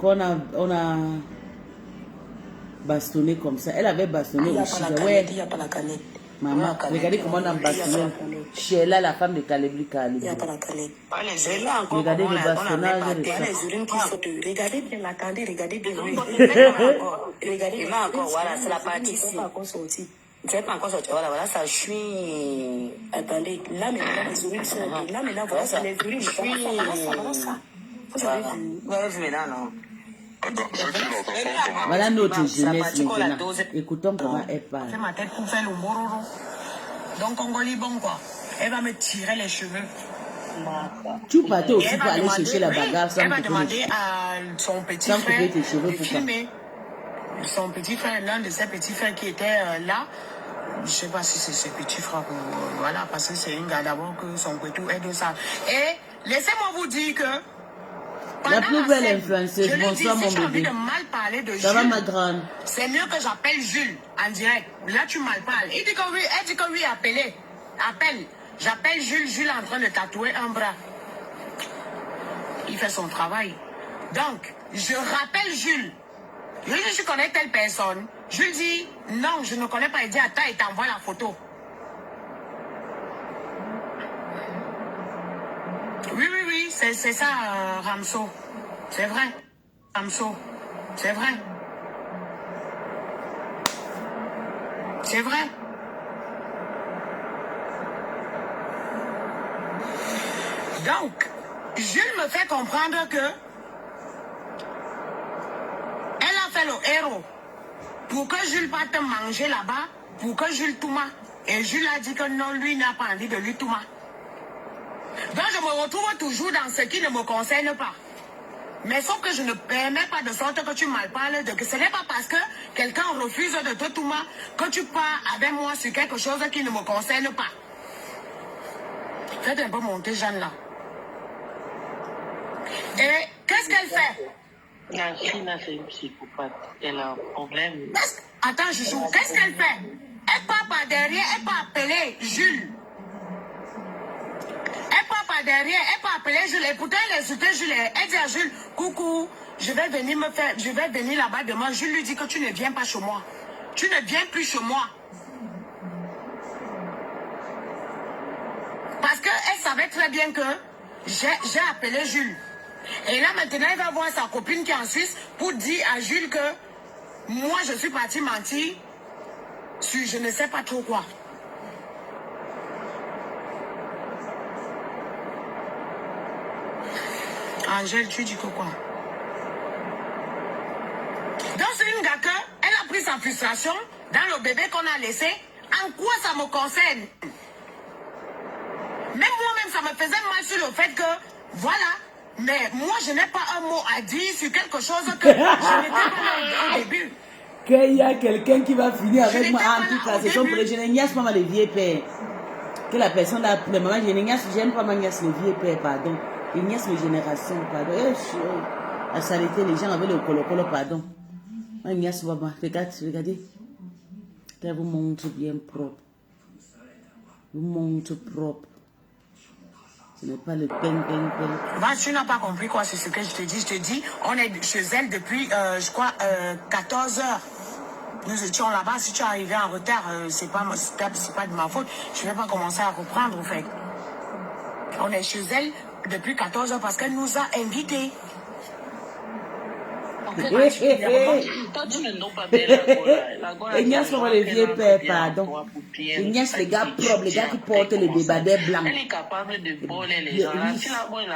On a bastonné comme ça. Elle avait bastonné au Chiga. Ouais. Il n'y a pas la canette. Maman, regardez comment on a bastonné. Sheila, la femme de Kalebli Kalebli. Il n'y a pas la canette. Regardez le bastonnage de ça. Les urines qui sortent. Regardez bien la canette, regardez bien. Regardez encore, voilà, c'est la partie ici. Vous n'êtes pas encore sorti, voilà, ça chuit. Attendez, là maintenant les urines sont. Là maintenant, voilà, c'est les urines. Voilà ça. Vous avez vu maintenant, non? Voilà notre jeunesse maintenant. Écoutons comment elle parle. Ma tête pour faire le mororo. Donc, Congolais, bon quoi. Elle va me tirer les cheveux. Tu partais aussi pour aller chercher la bagarre sans elle va couper demander à son petit sans frère couper tes cheveux, de pourquoi? filmer. Son petit frère, l'un de ses petits frères qui était là. Je ne sais pas si c'est ses petits frères. Voilà, parce que c'est une gars d'abord que son petit est de ça. Et laissez-moi vous dire que la plus belle influenceuse, bonsoir mon bébé. De mal parler de Ça Jules, va ma grande? c'est mieux que j'appelle Jules en direct. Là, tu mal parles. Il dit que oui, elle dit que oui, appelez. Appelle. J'appelle Jules, Jules est en train de tatouer un bras. Il fait son travail. Donc, je rappelle Jules. Je dis, je connais telle personne. Jules dit, non, je ne connais pas. Il dit, attends, il t'envoie la photo. Oui, c'est ça, Ramso. C'est vrai. Ramso. C'est vrai. C'est vrai. Donc, Jules me fait comprendre que elle a fait le héros pour que Jules parte manger là-bas, pour que Jules touma. Et Jules a dit que non, lui n'a pas envie de lui touma. Donc je me retrouve toujours dans ce qui ne me concerne pas. Mais sauf que je ne permets pas de sorte que tu mal parles de que ce n'est pas parce que quelqu'un refuse de te touma que tu pars avec moi sur quelque chose qui ne me concerne pas. Faites un peu monter Jeanne là. Et qu'est-ce qu'elle fait? La fille là, c'est une psychopathe. Elle a un problème. Attends, Chouchou, qu'est-ce qu'elle fait? Elle part par derrière, elle peut appeler Jules. Elle part par derrière, elle peut appeler Jules. Et pourtant, elle insultait Jules. Elle dit à Jules, coucou, je vais venir là-bas demain. Jules lui dit que tu ne viens pas chez moi. Tu ne viens plus chez moi. Parce qu'elle savait très bien que j'ai appelé Jules. Et là, maintenant, elle va voir sa copine qui est en Suisse pour dire à Jules que moi, je suis partie mentir sur je ne sais pas trop quoi. Angèle, tu dis que quoi? Donc, c'est une gars que elle a pris sa frustration dans le bébé qu'on a laissé. En quoi ça me concerne? Même moi-même, ça me faisait mal sur le fait que, voilà, mais moi, je n'ai pas un mot à dire sur quelque chose que je n'étais pas là au début. Qu'il y a quelqu'un qui va finir avec moi. En tout cas, c'est son prénom. Je n'ignace pas les vieux pères. Que la personne a appelé maman, je n'ignace, j'aime pas m'ignace les vieux pères, pardon. Ignace mes générations, pardon. À s'arrêter, les gens avaient le colo-colo, pardon. Ignace, maman, regardez. Elle vous montre bien propre. Vous montre propre. Ce n'est pas le ping. Bah, tu n'as pas compris quoi, c'est ce que je te dis. Je te dis, on est chez elle depuis, je crois, 14 heures. Nous étions là-bas. Si tu es arrivé en retard, c'est pas de ma faute. Je ne vais pas commencer à reprendre, en fait. On est chez elle depuis 14 ans parce qu'elle nous a invités. Toi, tu ne nommes pas bien la Gola. Ignace, comment les vieux pères, pardon. Ignace, les gars propres, les gars qui portent les débardeurs blancs. Elle est capable de voler les gens.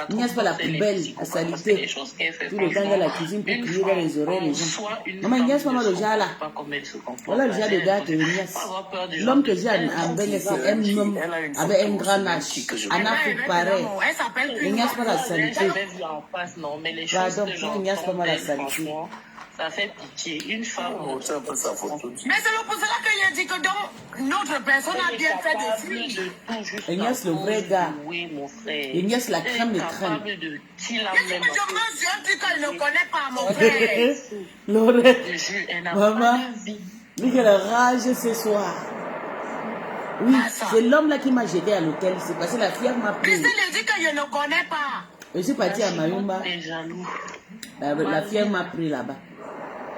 Ignace, pas la poubelle, la salité. Tout le temps, il y a la cuisine pour crier dans les oreilles les gens. Maman, Ignace, maman, le gars là. Voilà le genre de gars que Ignace. L'homme que j'ai en Belle, c'est un homme avec un grand âge. En Afrique, pareil. Ignace, pas la salité. Pardon, Ignace, pas la salité. Ça fait pitié. Une femme. Mais c'est pour cela que j'ai dit que donc, notre personne a bien fait des films. Ignace, le vrai gars. Ignace, la crème de crème. Je me suis un truc qu'elle ne connaît pas, mon frère. Lorette, maman, lui qui a la rage ce soir. Oui, c'est l'homme là qui m'a jeté à l'hôtel. C'est parce que la fille m'a pris. Christine dit que je ne connais pas. Je suis partie à Mayumba. La fille m'a pris là-bas.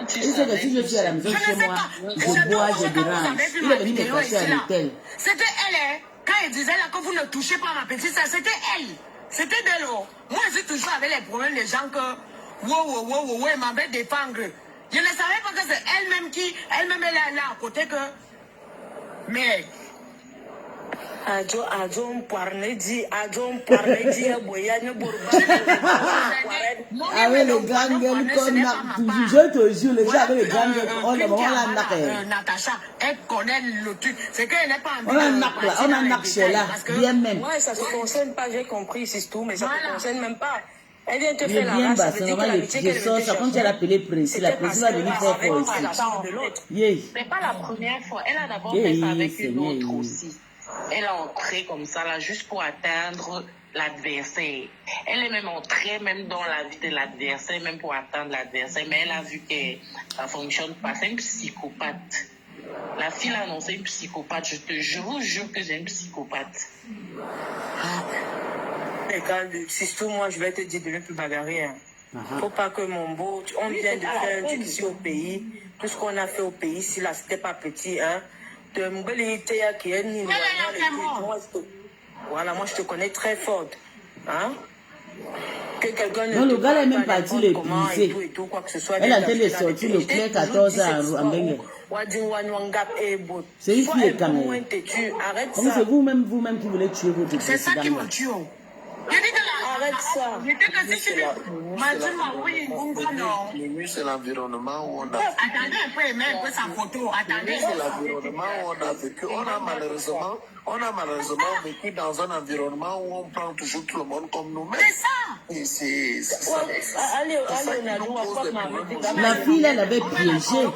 Il sait que si je suis à la maison chez moi, je bois, je dérange. Il est venu me cacher à l'hôtel. C'était elle, hein. Quand elle disait là que vous ne touchez pas ma petite soeur, c'était elle. C'était de l'eau. Moi, je suis toujours avec les problèmes des gens que wow, elle m'avait défendre. Je ne savais pas que c'est elle-même qui, elle-même elle est là à côté que. Mais. Adjon parle dit boyane avec les gangues qu'on a toujours, je te jure, les gens avec les gangues, on a Natacha, elle connaît le truc. C'est qu'elle n'est pas on a naqué là, bien même. Ouais, ça se concerne pas, j'ai compris, c'est tout, mais ça ne concerne même pas. Elle vient te faire la bien race, bas, ça veut dire que l'amitié qu'elle veut ça quand tu as appelé Précis, la Précis va venir faire quoi ici. C'est pas la première fois, elle a d'abord fait ça avec une autre aussi. Elle est entrée comme ça là juste pour atteindre l'adversaire. Elle est même entrée même dans la vie de l'adversaire, même pour atteindre l'adversaire. Mais elle a vu que ça ne fonctionne pas. C'est une psychopathe. La fille a annoncé une psychopathe. Je vous jure que j'ai une psychopathe. Regarde, surtout moi, je vais te dire de ne plus bagarrer. Faut pas que mon beau... On vient de faire un truc ici au pays. Tout ce qu'on a fait au pays, si là, c'était pas petit, hein. Voilà, moi je te connais très forte. Hein? Que quelqu'un non, le gars est même parti le briser. Elle a été sortie le clair 14 ans en Bengue. C'est une fille quand même. Comme c'est vous-même qui voulez tuer votre président. C'est ça qui me tue. Arrête ça. Le mieux, c'est l'environnement où on a. Attendez un peu, même un peu sa photo. Attendez. C'est l'environnement où on a vécu. On a malheureusement vécu dans un environnement où on prend toujours tout le monde comme nous-mêmes. C'est ça. Allez, on a joué. La fille, elle avait piégé.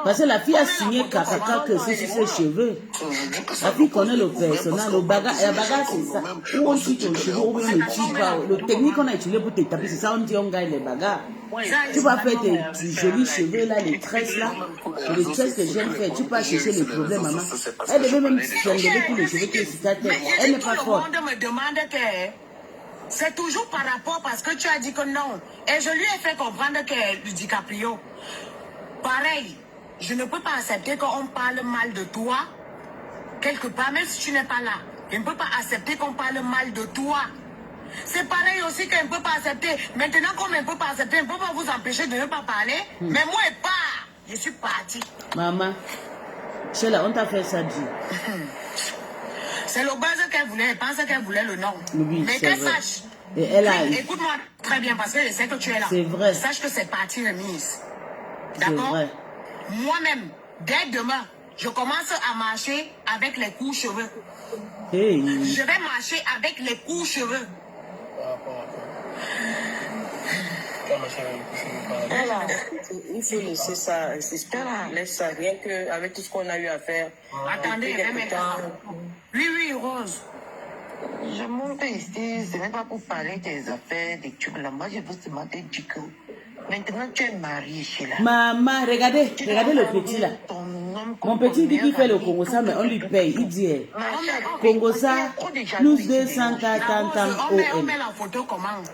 Parce que la fille a signé Kakaka que c'est sur ses cheveux. La fille connaît le personnage. La bagarre, c'est ça. Où on tue ton cheveu, où on ne tue pas. Le technique qu'on a utilisé pour te taper, c'est ça, on dit on gagne les bagarres. Tu vas faire tes jolis cheveux là, les tresses là. Les tresses que j'aime faire, tu peux chercher les problèmes, maman. Elle devait même s'enlever tous les cheveux qui sont sur ta tête. Elle n'est pas forte. Tout le monde me demande que c'est toujours par rapport parce que tu as dit que non. Et je lui ai fait comprendre que DiCaprio, pareil, je ne peux pas accepter qu'on parle mal de toi quelque part, même si tu n'es pas là. Je ne peux pas accepter qu'on parle mal de toi. C'est pareil aussi qu'elle ne peut pas accepter. Maintenant, comme elle ne peut pas accepter, elle ne peut pas vous empêcher de ne pas parler. Mais moi, elle part. Je suis partie. Maman, Sheila, on t'a fait ça dire. C'est le base qu'elle voulait. Elle pense qu'elle voulait le nom. Oui, mais qu'elle sache. Et elle a... Écoute-moi très bien parce que je sais que tu es là. C'est vrai. Sache que c'est parti remise. D'accord? Moi-même, dès demain, je commence à marcher avec les coups cheveux. Hey. Je vais marcher avec les coups cheveux. Voilà. Il faut laisser ça, laisse ça, rien qu'avec tout ce qu'on a eu à faire. Attendez, oui, Rose. Je monte ici, ce n'est pas pour parler des affaires, des trucs là. Moi, je veux te demander du coup. Maintenant, tu es mariée, Sheila. Maman, regardez le petit là. Mon petit dit qu'il fait le Congosa, mais on lui paye. Il dit, Congosa, nous 240 ans OM.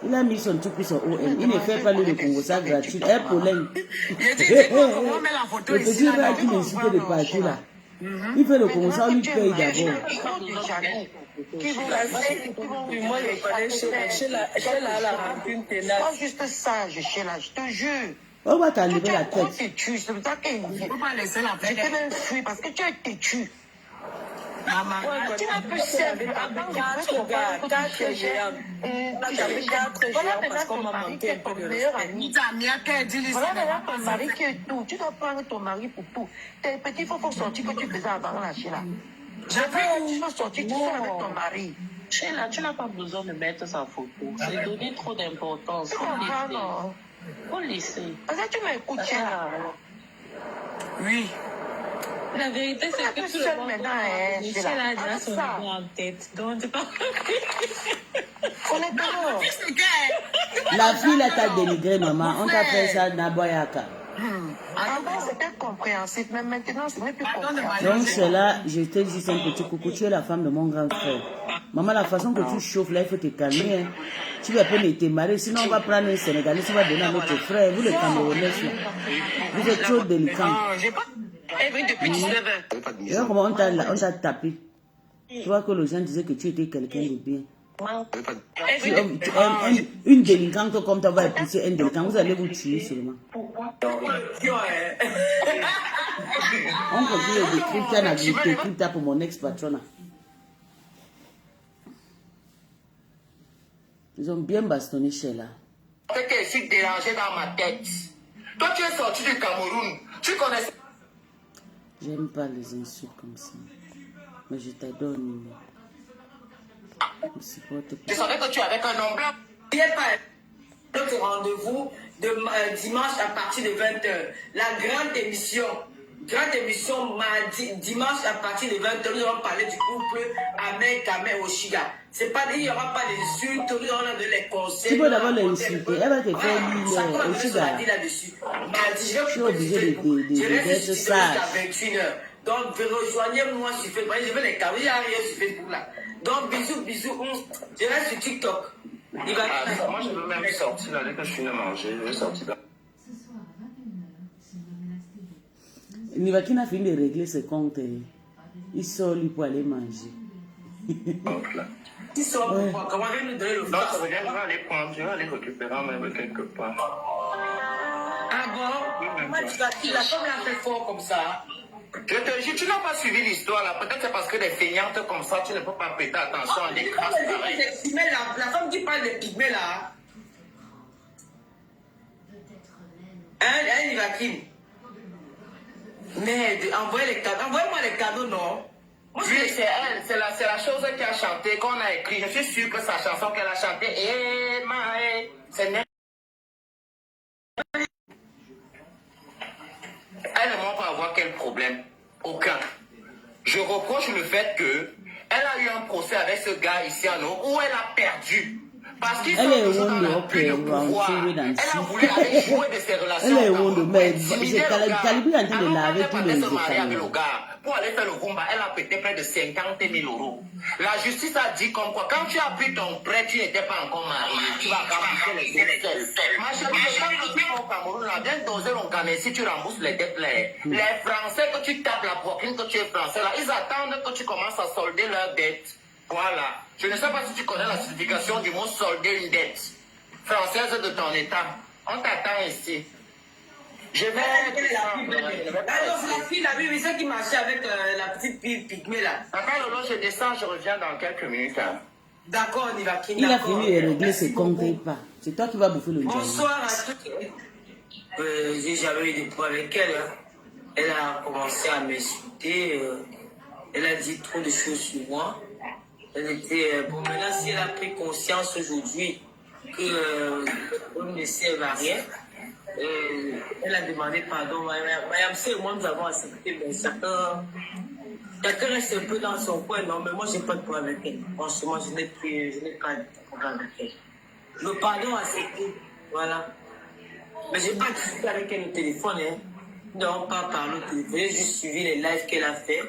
Il a mis son truc sur OM. Il ne fait pas le Congosa gratuit. Un problème. Le petit va qui m'insulte de partout là. Il fait le commencer, on lui paye d'abord. Moi, je connais Sheila, elle a rancune tenace. Pas juste ça, Sheila, je te jure. On va t'enlever la Trop tête. têtu, c'est pour ça qu'il ne faut pas laisser la tête. Je t'ai même fui parce que tu es têtu. Maman, tu n'as plus servi avant Quatre gars, 4 géants. J'avais 4 géants parce qu'on m'a manqué un peu de respect. Voilà maintenant ton mari qui est tout. Tu dois prendre ton mari pour tout. Tes petits faut sortir que tu faisais avant la Sheila. Je veux que tu sois sorti, tu sois avec ton mari. Sheila, tu n'as pas besoin de mettre sa photo. C'est donner trop d'importance. Faut laisser. Parce que tu m'écoutes, Sheila. Oui. La vérité, c'est que tout le monde Michel a déjà son idée en tête. Donc, c'est pas... Honnêtement. La fille là t'a dénigré, maman. On t'a fait ça, Naboyaka. Avant, c'était compréhensif, mais maintenant, ce n'est plus compréhensif. Donc, c'est là, je te dis un petit coucou. Tu es la femme de mon grand frère. Maman, la façon que tu chauffes là, il faut te calmer. Hein. Tu vas peine te marier, sinon on va prendre un Sénégalais, tu vas donner à notre frère. Vous, les Camerounais, vous êtes trop délicats. Elle vient depuis 19 ans. Et là, comment on t'a tapé. Tu vois que les gens disaient que tu étais quelqu'un de bien. Une délinquante comme toi va épouser un délinquant, vous allez vous tuer seulement. On continue de décrypter pour mon ex-patronat. Ils ont bien bastonné Sheila. Ce qui est si dérangé dans ma tête. Toi, tu es sorti du Cameroun. Tu connais. J'aime pas les insultes comme ça. Mais je t'adore, Nino. Je supporte pas. Je savais que tu es avec un homme blanc. Il n'y a pas notre rendez-vous de dimanche à partir de 20h. La grande émission dimanche à partir de 20h, nous allons parler du couple Ahmed Kamel Oshiga. C'est pas, il n'y aura pas d'insultes, nous allons donner les conseils. Tu peux d'abord l'insulter, elle va te faire lire Oshiga. Je suis obligé d'être sage. Donc, rejoignez-moi sur Facebook. Je vais les caler, il n'y a rien sur Facebook là. Donc, bisous. Je reste sur TikTok. Moi, je veux même sortir là, dès que je finis de manger, je vais sortir là. Nivakina a fini de régler ses comptes. Il sort lui pour aller manger. Il sort pour comment nous donner le Non, ça veut dire que je vais aller prendre, je vais aller récupérer même quelque part. Ah bon? Moi, tu l'as comme il a fait fort comme ça. Je te jure, tu n'as pas suivi l'histoire là. Peut-être c'est parce que des feignantes comme ça, tu ne peux pas prêter attention à des crasses pareilles. La femme qui parle des pygmées là. Hein, Ivakim? Mais envoyez les cadeaux. Envoyez-moi les cadeaux, non? Oui, c'est elle. C'est la chose qui a chanté, qu'on a écrit. Je suis sûr que sa chanson qu'elle a chantée, c'est net. Elle ne m'a pas avoir quel problème. Aucun. Je reproche le fait que elle a eu un procès avec ce gars ici à nous où elle a perdu. Parce qu'ils sont toujours dans la pluie de pouvoir. Elle a voulu aller jouer de ses relations. Elle est honte, mais j'ai Calibre en train de laver tous les jours. Pour aller faire le combat, elle a pété près de 50 000 euros. La justice a dit comme quoi, quand tu as pris ton prêt, tu n'étais pas encore marié. Tu vas rembourser les dettes. Ma chérie, quand tu vas au Cameroun, là, viens doser mon canet si tu rembourses les dettes. Les Français, que tu tapes la poitrine, que tu es français, là, ils attendent que tu commences à solder leurs dettes. Voilà. Je ne sais pas si tu connais la signification du mot solder une dette française de ton état. On t'attend ici. Je vais... Alors, la fille, la vie, c'est qui marchait avec la petite fille pygmée là. Attends, Lolo, je descends, je reviens dans quelques minutes. Hein. D'accord, on y va. Il a fini de régler ses comptes et pas. C'est toi qui vas bouffer le diable. Bonsoir à tous. J'ai jamais eu de problème avec elle. Hein. Elle a commencé à m'insulter. Elle a dit trop de choses sur moi. Elle était... Bon, maintenant, si elle a pris conscience aujourd'hui qu'on ne sert à rien, elle a demandé pardon. Mayam, c'est moi, nous avons accepté, mais chacun reste un peu dans son coin. Non, mais moi, je n'ai pas de problème avec elle. Franchement, je n'ai pas de problème avec elle. Le pardon accepté, voilà. Mais je n'ai pas discuté avec elle au téléphone. Hein. Non, pas parler au téléphone. J'ai juste suivi les lives qu'elle a fait.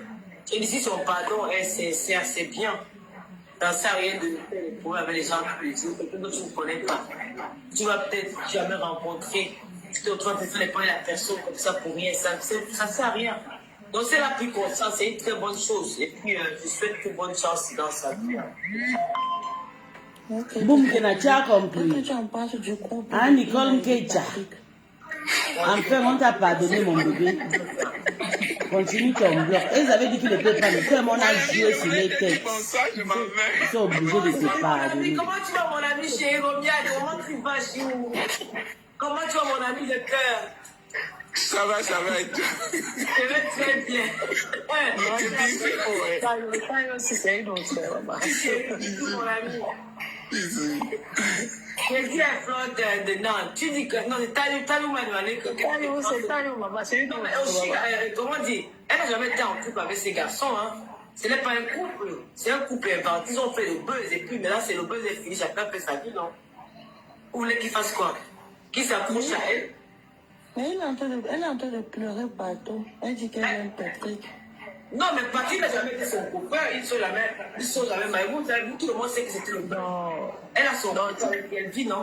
Et si son pardon est sincère, c'est bien. Ça ne sert à rien de faire des problèmes avec les gens tous les jours, quelqu'un que tu ne connais pas. Tu vas peut-être jamais rencontrer. Tu te retrouves à faire les problèmes à la personne comme ça pour rien. Ça ne sert à rien. Donc, c'est la plus conscience, c'est une très bonne chose. Et puis, je souhaite toute bonne chance dans sa vie. Boum, tu as compris. Tu en penses du couple? Ah, Nicole Keita. Enfin, on t'a pardonné, mon bébé. Continue ton bloc. Ils avaient dit qu'il ne peut pas. Le frère, on a joué sur les textes. Ils sont obligés de se pardonner. Comment tu vas, mon ami chéri Romia? Comment tu vas, Chou? Comment tu vas, mon ami de cœur? Ça va et toi? Je vais très bien. Ça aussi, c'est une autre Mon ami. Je dis à Flore de Nantes, tu dis que non, c'est Talou m'a demandé que. c'est Talou, maman, c'est une autre. Mais aussi, comment dire, elle n'a jamais été en couple avec ses garçons, hein. Ce n'est pas un couple, c'est un couple inventé. Ils ont fait le buzz et puis maintenant c'est le buzz est fini, chacun fait sa vie, non? Vous voulez qu'il fasse quoi? Qu'il s'accroche à elle? Mais elle est en train de pleurer partout. Elle dit qu'elle aime Patrick. Non, mais Patrick n'a jamais été son copain, ils sont jamais mariés. Vous, tout le monde sait que c'était le Non. Elle a son nom, elle vit, non?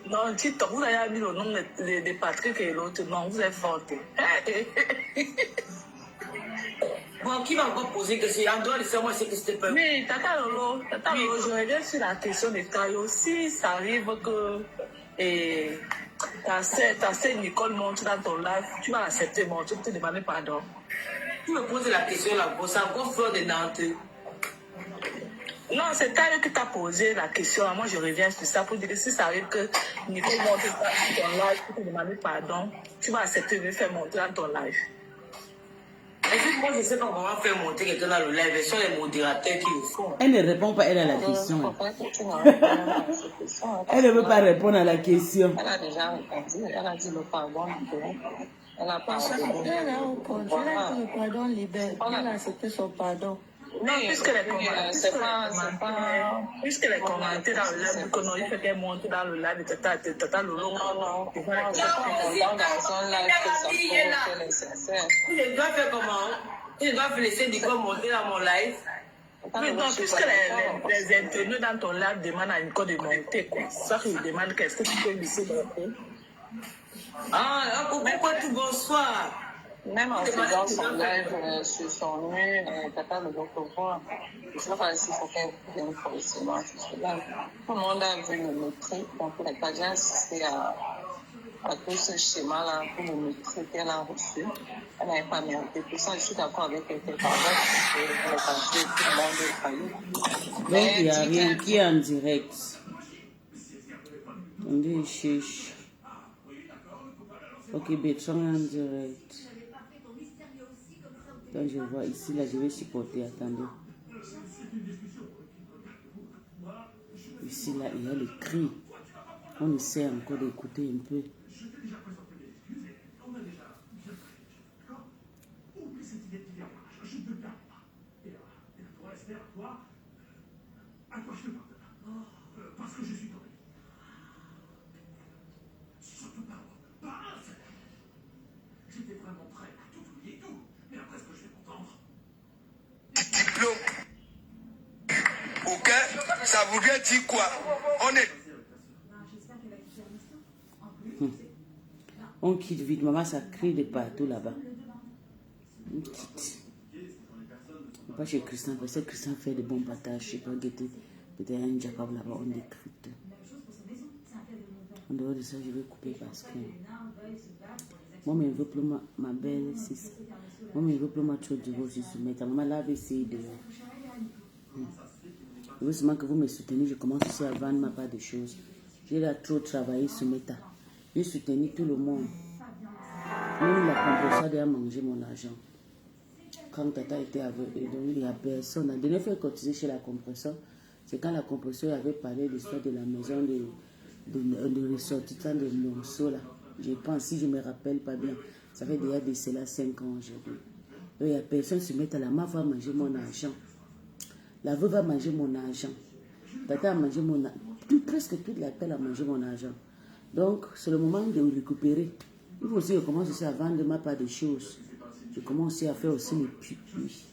Non, TikTok, vous avez mis le nom de Patrick et l'autre. Non, vous êtes forte. Bon, qui va encore poser que c'est en dehors de ça, moi, c'est que c'était pas. Mais Tata Lolo, je reviens sur la question de Tayo. Si ça arrive que ta sœur Nicole monte dans ton live, tu vas l'accepter, mon, tu peux te demander pardon. Tu me poses la question là, c'est encore Flore de Nantes. Non, c'est Tayo qui t'a posé la question. Moi, je reviens sur ça pour dire que si ça arrive que Nicole monte dans ton live, tu peux te demander pardon, tu vas accepter de faire monter dans ton live. Et puis moi, je ne sais pas comment faire monter quelqu'un dans le live. Ce sont les modérateurs qui le font. Elle ne répond pas, elle, à la question. Elle ne veut pas répondre à la question. Elle a déjà répondu. Elle a dit le pardon libère. Elle a pardonné. Elle a répondu. Elle a dit le pardon libère. Elle a accepté son pardon. Non, puisque les commentaires dans le live, que non, il fait qu'elle monte dans le live de Tata Lolo. Non, je pas dans un live que ça provoque nécessaire. Je dois faire comment? Je dois laisser Nicole monter dans mon live. Oui, non, puisque les internautes dans ton live demandent à Nicole de monter, quoi. Ça qui demande qu'est-ce que tu peux laisser monter. Ah, pourquoi tout bonsoir? Même en faisant son live sur son mur, Tata ne peut voir. Je ne sais pas s'il faut qu'elle vienne forcément sur ce live. Tout le monde a vu le mépris, donc elle n'a pas déjà assisté à tout ce schéma-là pour le mépris qu'elle a reçu. Elle n'avait pas mérité. Pour ça, je suis d'accord avec elle. Elle est passée, tout le monde est failli. Donc, il n'y a rien qui est en direct. On dit chiche. Ok, Betchong en direct. Quand je vois ici, là, je vais supporter. Attendez. Ici, là, il y a les cris. On essaie encore d'écouter un peu. Parce que je suis tombé. Surtout pas moi. J'étais vraiment prêt à tout oublier, tout. Mais après ce que je vais m'entendre. Diplôme. Ok, ça voudrait dire quoi? On est. On quitte vite, maman, ça crie de partout là-bas. On quitte. Pas chez Christian, parce que Christian fait de bons partages. Je sais pas, peut-être un Jacob là-bas, on décrypte. En dehors de ça, je vais couper parce que moi, je ne veux plus ma belle, c'est ça. Moi, je ne veux plus ma chose de vous soumettre. Maman, là, va essayer de. Je veux seulement que vous me souteniez. Je commence aussi à vendre ma part de choses. J'ai là trop travaillé sur Meta. J'ai soutenu tout le monde. Même la compresseur a mangé mon argent. Quand Tata était aveugle, donc il n'y a personne. La dernière fois qu'il cotisait chez la compresseur, c'est quand la compresseur avait parlé de l'histoire de la maison de ressortissant de Monceau là. Je pense, si je ne me rappelle pas bien, ça fait déjà de cela 5 ans aujourd'hui. Donc il n'y a personne qui se met à la main, va manger mon argent. La veuve va manger mon argent. Tata a mangé mon argent. Presque toute la pelle a mangé mon argent. Donc c'est le moment de récupérer. Il faut aussi que je commence aussi à vendre ma part de choses. Je commence aussi à faire aussi les pupilles.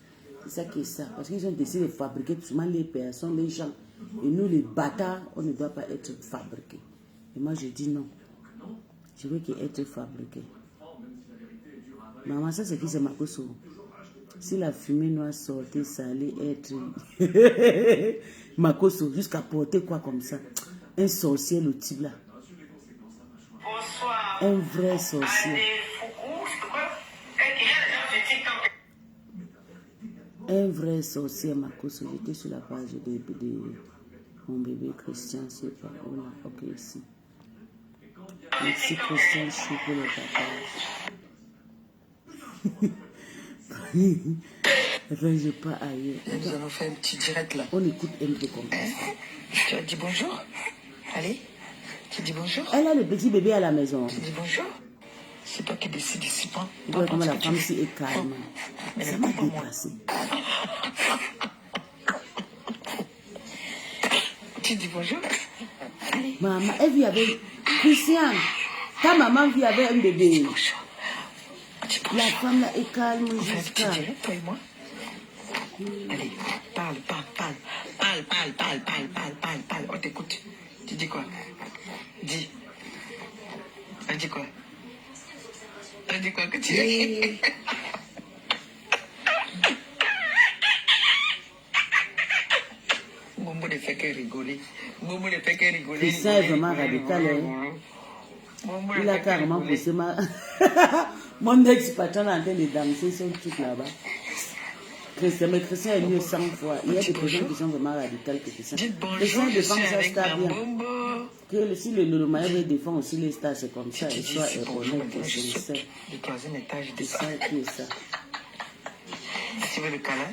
C'est ça qui est ça. Parce qu'ils ont décidé de fabriquer seulement les personnes, les gens. Et nous, les bâtards, on ne doit pas être fabriqués. Et moi, je dis non. Je veux qu'ils soient fabriqués. Maman, ça c'est qui c'est Makoso? Si la fumée noire sortait, ça allait être Makoso, jusqu'à porter quoi comme ça? Un sorcier, le type là. Bonsoir. Un vrai sorcier. Un vrai sorcier, Makoso. J'étais sur la page de mon bébé Christian, c'est pas où là. Ok, ici. Merci Christian, je suis pour le partage. Attends, je pars ailleurs. Nous allons faire un petit direct là. On écoute un peu comme ça. Tu as dit bonjour? Allez, tu dis bonjour? Elle a le petit bébé à la maison. Tu dis bonjour? C'est toi qui décides ici, pas? Tu vois comment la femme si est calme. Ça m'a dépassé. Tu dis bonjour? Allez. Maman, elle vit avec Christian. Ta maman vit avec un bébé. La femme là est calme jusqu'à. Toi et moi. Allez, parle. On t'écoute. Tu dis quoi? Dis. Elle dit quoi? Elle dit quoi que tu dis? Momo ne fait que rigoler. Christian est vraiment radical. Il a carrément poussé ma... Mon ex-patron est en train de danser son truc là-bas. Christian est mieux 100 fois. Il y a des personnes qui sont vraiment radicales que Christian. Christian défend ça star bien. Que si le maillot défend aussi les stars, c'est comme ça. Et soit est honnête et sincère. Du troisième étage de ça. Qui est ça. Tu veux le câlin?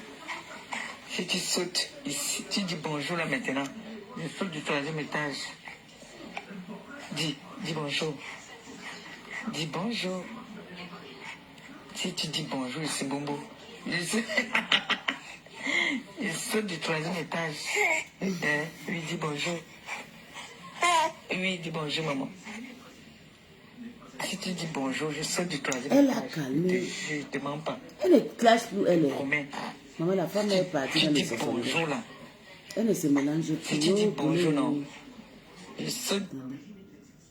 Si tu sautes ici, tu dis bonjour là maintenant. Je saute du troisième étage. Dis bonjour. Dis bonjour. Si tu dis bonjour, c'est Bombo. Je saute du troisième étage. Oui, dis bonjour. Oui, dis bonjour, maman. Si tu dis bonjour, je saute du troisième étage. Elle a calmé. Je ne te mens pas. Elle est classe où elle est. Promets. Maman, la femme est partie dans les bonjour là. Elle ne se mélange plus. Si tu dis bonjour, non. Je saute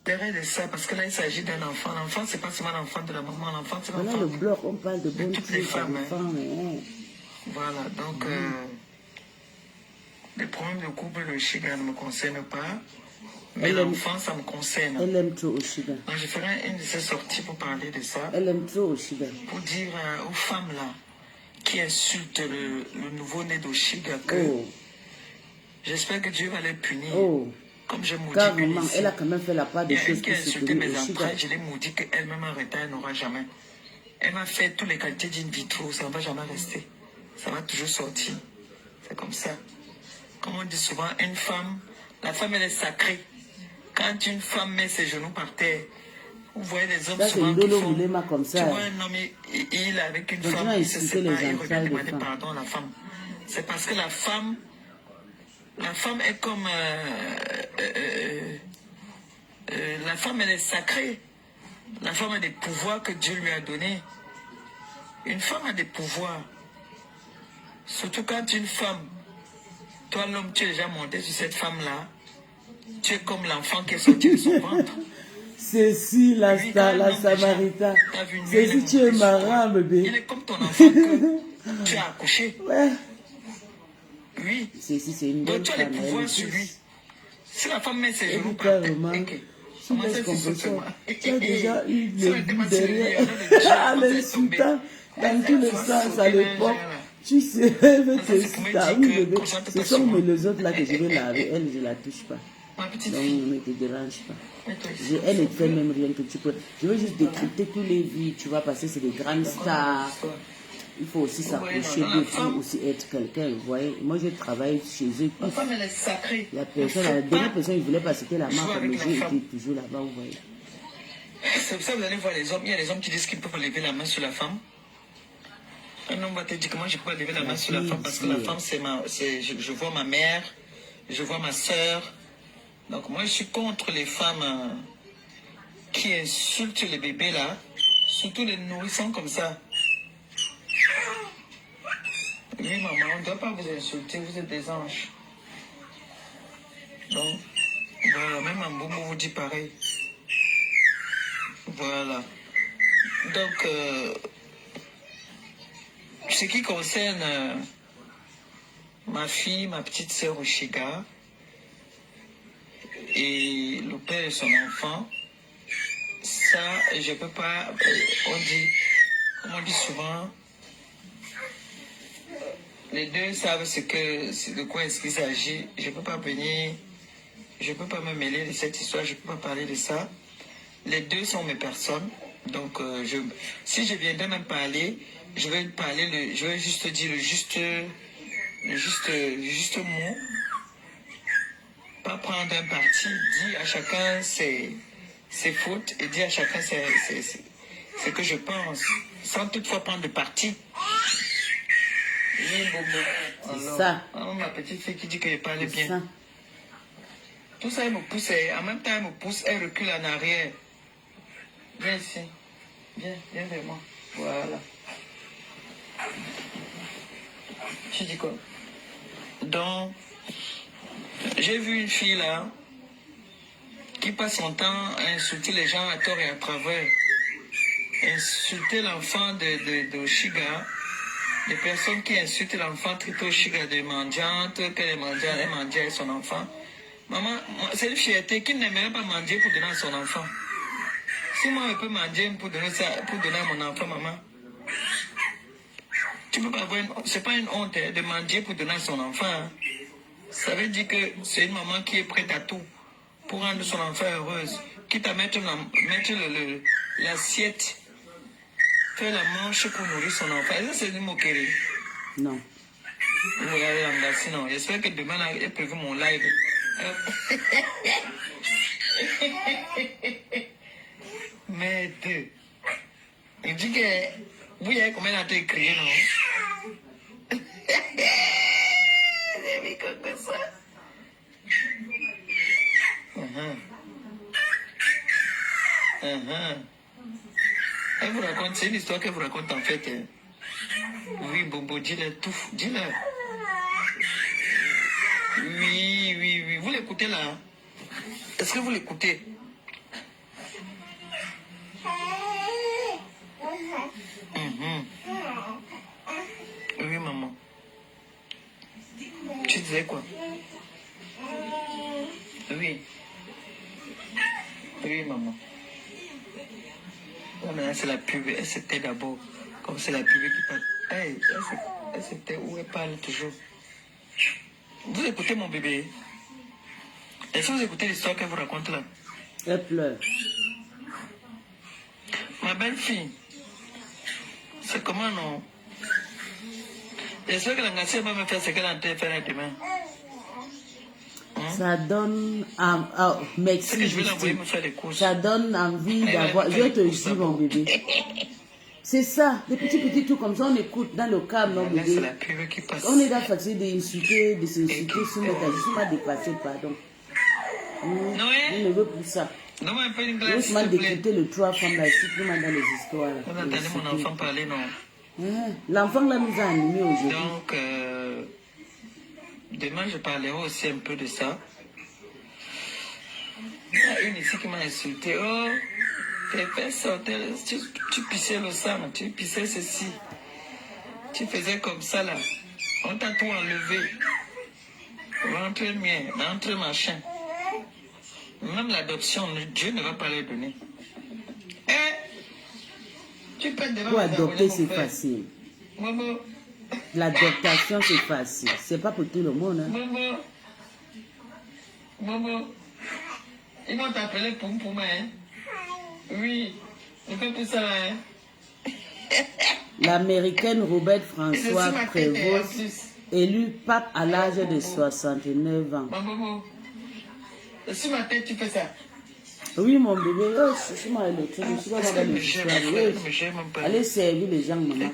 derrière de ça, parce que là, il s'agit d'un enfant. L'enfant, c'est pas seulement l'enfant de la maman. L'enfant, c'est l'enfant. Voilà le bloc, on parle de bonnes toutes les femmes. Hein. Voilà, donc, les problèmes de couple, le Shiga ne me concerne pas. Mais l'enfant, ça me concerne. Elle aime trop au Shiga. Donc, je ferai une de ces sorties pour parler de ça. Elle aime trop au Shiga. Pour dire aux femmes là, qui insultent le nouveau-né d'Oshiga que j'espère que Dieu va les punir. Comme je maudis carrément, elle a quand même fait la part des choses qui a insulté mes entrailles, je l'ai maudit qu'elle-même en retard, elle n'aura jamais. Elle m'a fait toutes les qualités d'une vitro, ça ne va jamais rester. Ça va toujours sortir. C'est comme ça. Comme on dit souvent, une femme, la femme elle est sacrée. Quand une femme met ses genoux par terre, vous voyez les hommes souvent qui font... comme ça. Tu vois un homme, il est avec une femme, il se sépare, il revient demander pardon à la femme. C'est parce que la femme est comme... la femme, elle est sacrée. La femme a des pouvoirs que Dieu lui a donnés. Une femme a des pouvoirs. Surtout quand une femme, toi l'homme, tu es déjà monté sur cette femme-là, tu es comme l'enfant qui est sorti de son ventre. C'est si la Samaritaine. C'est si tu es marrant, bébé. Il est comme ton enfant que tu as accouché. Ouais. Oui. C'est une bonne donc tu as les pouvoirs sur lui. Si la femme met ses genoux par terre, tu as déjà eu le but derrière à l'insultant dans tous les sens à l'époque. Tu sais, elle veut te oui, bébé. Ce sont les autres là que je vais laver. Elle, je ne la touche pas. Donc, ne te dérange pas. Elle ne fait même rien que tu peux. Je veux juste décrypter tous les vies, tu vois, parce que c'est des grandes stars. Il faut aussi s'approcher d'eux pour aussi être quelqu'un. Vous voyez, moi je travaille chez eux. La femme, elle est sacrée. La dernière personne, il ne voulait pas citer la marque, mais j'ai été toujours là-bas, vous voyez. C'est pour ça que vous allez voir les hommes. Il y a les hommes qui disent qu'ils peuvent lever la main sur la femme. Un homme va te dire que moi je peux lever la main sur la femme parce que la femme, je vois ma mère, je vois ma soeur. Donc moi je suis contre les femmes qui insultent les bébés là, surtout les nourrissons comme ça. Oui maman, on ne doit pas vous insulter, vous êtes des anges. Donc, voilà, même un boumou vous dit pareil. Voilà. Donc, ce qui concerne ma fille, ma petite sœur Oshiga, et le père et son enfant, ça, je peux pas, on dit, comme on dit souvent, les deux savent de quoi est-ce qu'il s'agit. Je peux pas venir, je peux pas me mêler de cette histoire, je peux pas parler de ça. Les deux sont mes personnes, donc si je viendrais même parler, je vais parler, je vais juste dire le juste mot, pas prendre un parti, dire à chacun ses fautes et dire à chacun ce que je pense, sans toutefois prendre de parti. C'est ça. Ma petite fille qui dit qu'elle parlait bien. Ça. Tout ça, elle me pousse, en même temps, elle me pousse, elle recule en arrière. Viens ici. Viens vers moi. Voilà. Tu dis quoi? Donc, j'ai vu une fille là qui passe son temps à insulter les gens à tort et à travers. Insulter l'enfant de Oshiga. Les personnes qui insultent l'enfant traitent Oshiga de mendiante, qu'elle est mendiante, elle mendiante avec son enfant. Maman, c'est une fierté qui n'aimerait pas mendier pour donner à son enfant. Si moi je peux mendier pour donner à mon enfant, maman, tu peux pas avoir c'est pas une honte de mendier pour donner à son enfant. Hein. Ça veut dire que c'est une maman qui est prête à tout pour rendre son enfant heureuse. Quitte à mettre l'assiette, faire la manche pour nourrir son enfant. Et ça, c'est une moquerie. Non. Vous regardez l'embrasser, non. J'espère que demain, elle peut voir mon live. Mais deux. Il dit que vous voyez combien elle a écrit, non? J'ai vu comme ça. Elle vous raconte, c'est une histoire qu'elle vous raconte en fait. Oui, Bobo, dis-le tout, dis-le. Oui. Vous l'écoutez là? Est-ce que vous l'écoutez? Oui, maman. Tu disais quoi? Oui. Oui, maman. Là, maintenant, c'est la pub. Elle s'était d'abord. Comme c'est la pub qui parle. Hey, elle s'était où elle parle toujours. Vous écoutez mon bébé? Est-ce que vous écoutez l'histoire qu'elle vous raconte là? Elle pleure. Ma belle-fille, c'est comment non? J'espère que la nation va me faire ce qu'elle a en train de faire demain. Ça donne... merci, que je vais l'envoyer me faire des courses. Ça donne envie d'avoir... Je te dis, mon bébé. C'est ça, des petits trucs comme ça, on écoute dans le calme, non, bébé. C'est la pub qui passe. On est dans fatigué d'insulter, de s'insulter, sur notre âge. Je suis pas dépassé, pardon. Je ne veux plus ça. Donne-moi un peu une Je glace, veux s'il seulement te plaît. d'écouter le trois femmes là, ici, plus mal dans les histoires. Là. On attendait mon enfant parler, non? L'enfant là nous a animés aujourd'hui. Donc, demain, je parlerai aussi un peu de ça. Il y a une ici qui m'a insulté. Oh, tes fesses sortaient, tu pissais le sang, tu pissais ceci. Tu faisais comme ça là. On t'a tout enlevé. Rentre mien, rentre machin. Même l'adoption, Dieu ne va pas les donner. Tu peux devant pour adopter, c'est facile. Maman. L'adaptation, c'est facile. C'est pas pour tout le monde. Hein. Maman. Ils vont t'appeler Poum Poum, hein? Oui. Ne fais plus ça, hein? L'américaine Robert François Prévost, élue pape à l'âge de 69 ans. Maman. Sur ma tête, tu fais ça. Oui, mon bébé, je suis mal électrique, je suis pas dans les histoires. Allez servir les gens, maman.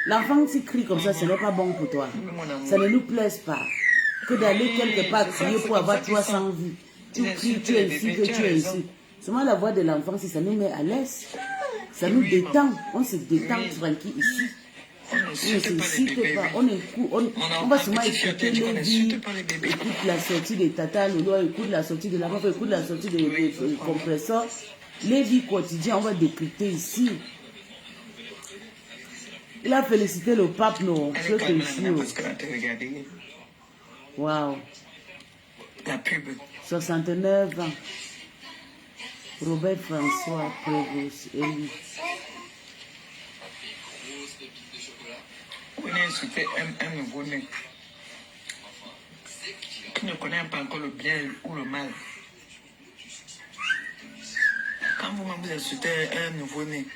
L'enfant qui crie comme ça, ce n'est pas bon pour toi. Ça ne nous plaise pas. Que d'aller quelque part crier pour avoir 300 vues. Tu cries, tu insultes, tu insultes. Seulement la voix de l'enfant, si ça nous met à l'aise, ça nous détend. On se détend tranquille ici. On ne s'insulte pas. On va seulement écouter les vies. Écoute la sortie de Tata Lolo, écoute la sortie de la meuf, écoute la sortie de compresseur. Les vies quotidiennes, on va décrypter ici. Il a félicité le pape, non? Je te jure. Waouh. La pub. 69 ans. Robert François Prévost, élu. On a insulté un nouveau-né qui ne connaît pas encore le bien ou le mal. Quand vous insultez un nouveau-né,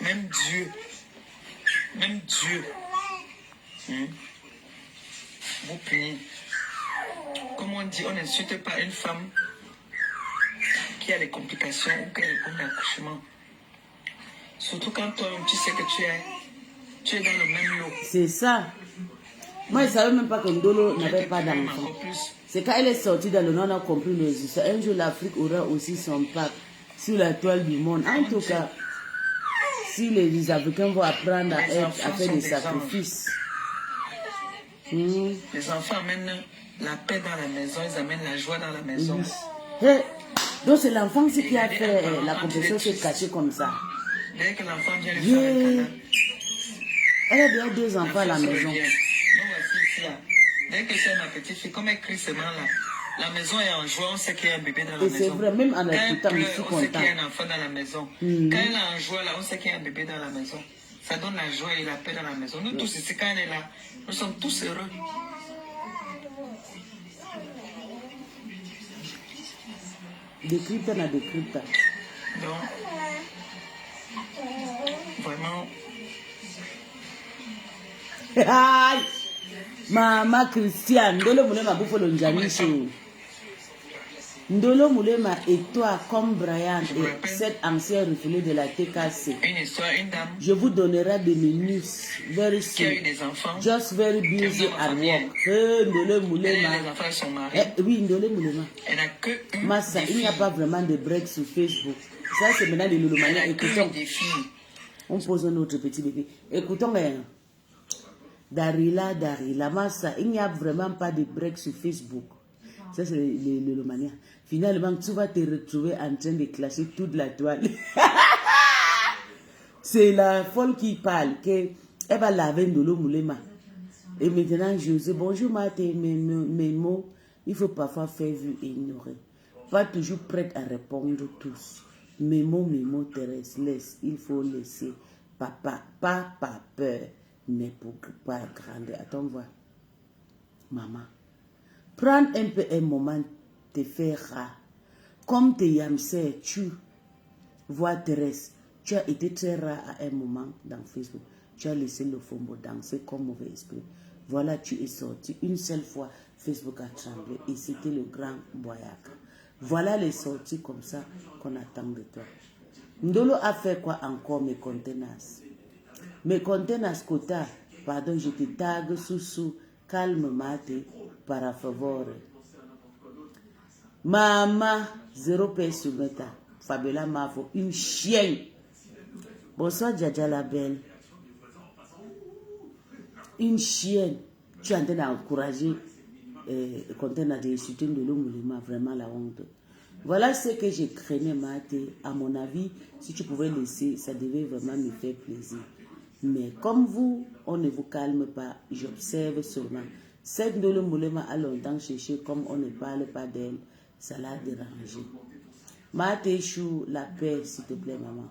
même Dieu, vous punit. Comme on dit, on n'insulte pas une femme qui a des complications ou qui a des problèmes d'accouchement. Surtout quand toi-même tu sais que tu es dans le même lot. C'est ça. Moi, je ne savais même pas que Ndolo n'avait pas d'enfant. C'est quand elle est sortie dans le Nord, on a compris le résultat. Un jour, l'Afrique aura aussi son pape sur la toile du monde. En tout cas, si les Africains vont apprendre à faire des sacrifices. Les enfants amènent la paix dans la maison, ils amènent la joie dans la maison. Hey, donc c'est l'enfant qui a fait la compétition se cacher comme ça. Dès que l'enfant vient lui faire un câlin, elle a déjà 2 enfants à la maison. Dès que c'est ma petite fille, comme elle crie seulement là, la maison est en joie, on sait qu'il y a un bébé dans la maison. Et c'est vrai, même en écoutant, je suis on sait qu'il y a content. un enfant dans la maison. Quand elle est en joie là, on sait qu'il y a un bébé dans la maison. Ça donne la joie et la paix dans la maison. Nous tous ici, quand elle est là, nous sommes tous heureux. Décrypte, décrypte. Donc, vraiment. Aïe! Mama Christiane, Ndolo Moulema Bouffolo Njanichi. Ndolo Moulema et toi, comme Brian et cet ancien refoulé de la TKC, je vous donnerai des minutes very soon. Just very busy at work. Ndolo Moulema. Oui, Ndolo Moulema. Massa, il n'y a pas vraiment de break sur Facebook. Ça, c'est maintenant de l'Olomania. Écoutons. On pose un autre petit bébé. Écoutons. Darila, Massa, il n'y a vraiment pas de break sur Facebook. Ça, c'est le Lomania. Finalement, tu vas te retrouver en train de clasher toute la toile. C'est la folle qui parle, elle va laver Ndolo Moulema. Et maintenant, José, bonjour Maté, mes mots, il faut parfois faire vue et ignorer. Pas toujours prête à répondre tous. Mes mots, Thérèse, laisse, il faut laisser. Papa, pas peur. Mais pour pas grandir. Attends, voir. Maman, prends un peu un moment, te faire rare. Comme tes yamsers, tu vois Thérèse, tu as été très rare à un moment dans Facebook. Tu as laissé le fombo danser comme mauvais esprit. Voilà, tu es sorti. Une seule fois, Facebook a tremblé et c'était le grand Boyaka. Voilà les sorties comme ça qu'on attend de toi. Ndolo a fait quoi encore, mes contenants? Mes contenants Kota, pardon, je te tague sous calme mate par favor. Maman, 0 paix sur Meta. Fabiola Mafo, une chienne. Bonsoir, Djadja la belle. Une chienne. Tu es en train d'encourager contenants de soutien de l'homme, vraiment la honte. Voilà ce que j'ai craignais, Mate. À mon avis, si tu pouvais laisser, ça devait vraiment me faire plaisir. Mais comme vous, on ne vous calme pas, j'observe seulement. Cette Ndolo Moulema a longtemps cherché, comme on ne parle pas d'elle, ça l'a dérangé. Mate Chou, la paix, s'il te plaît, maman.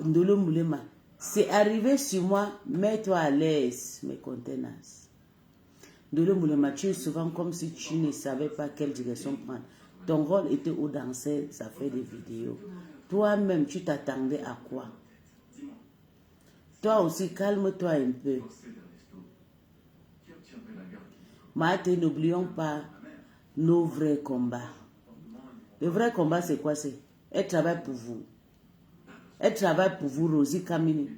Ndolo Moulema, c'est arrivé sur moi, mets-toi à l'aise, mes contenants. Ndolo Moulema, tu es souvent comme si tu ne savais pas quelle direction prendre. Ton rôle était au danser, ça fait des vidéos. Toi-même, tu t'attendais à quoi? Toi aussi, calme-toi un peu. Mate, n'oublions pas nos vrais combats. Le vrai combat, c'est quoi? C'est elle travaille pour vous. Elle travaille pour vous, Rosie Kamini.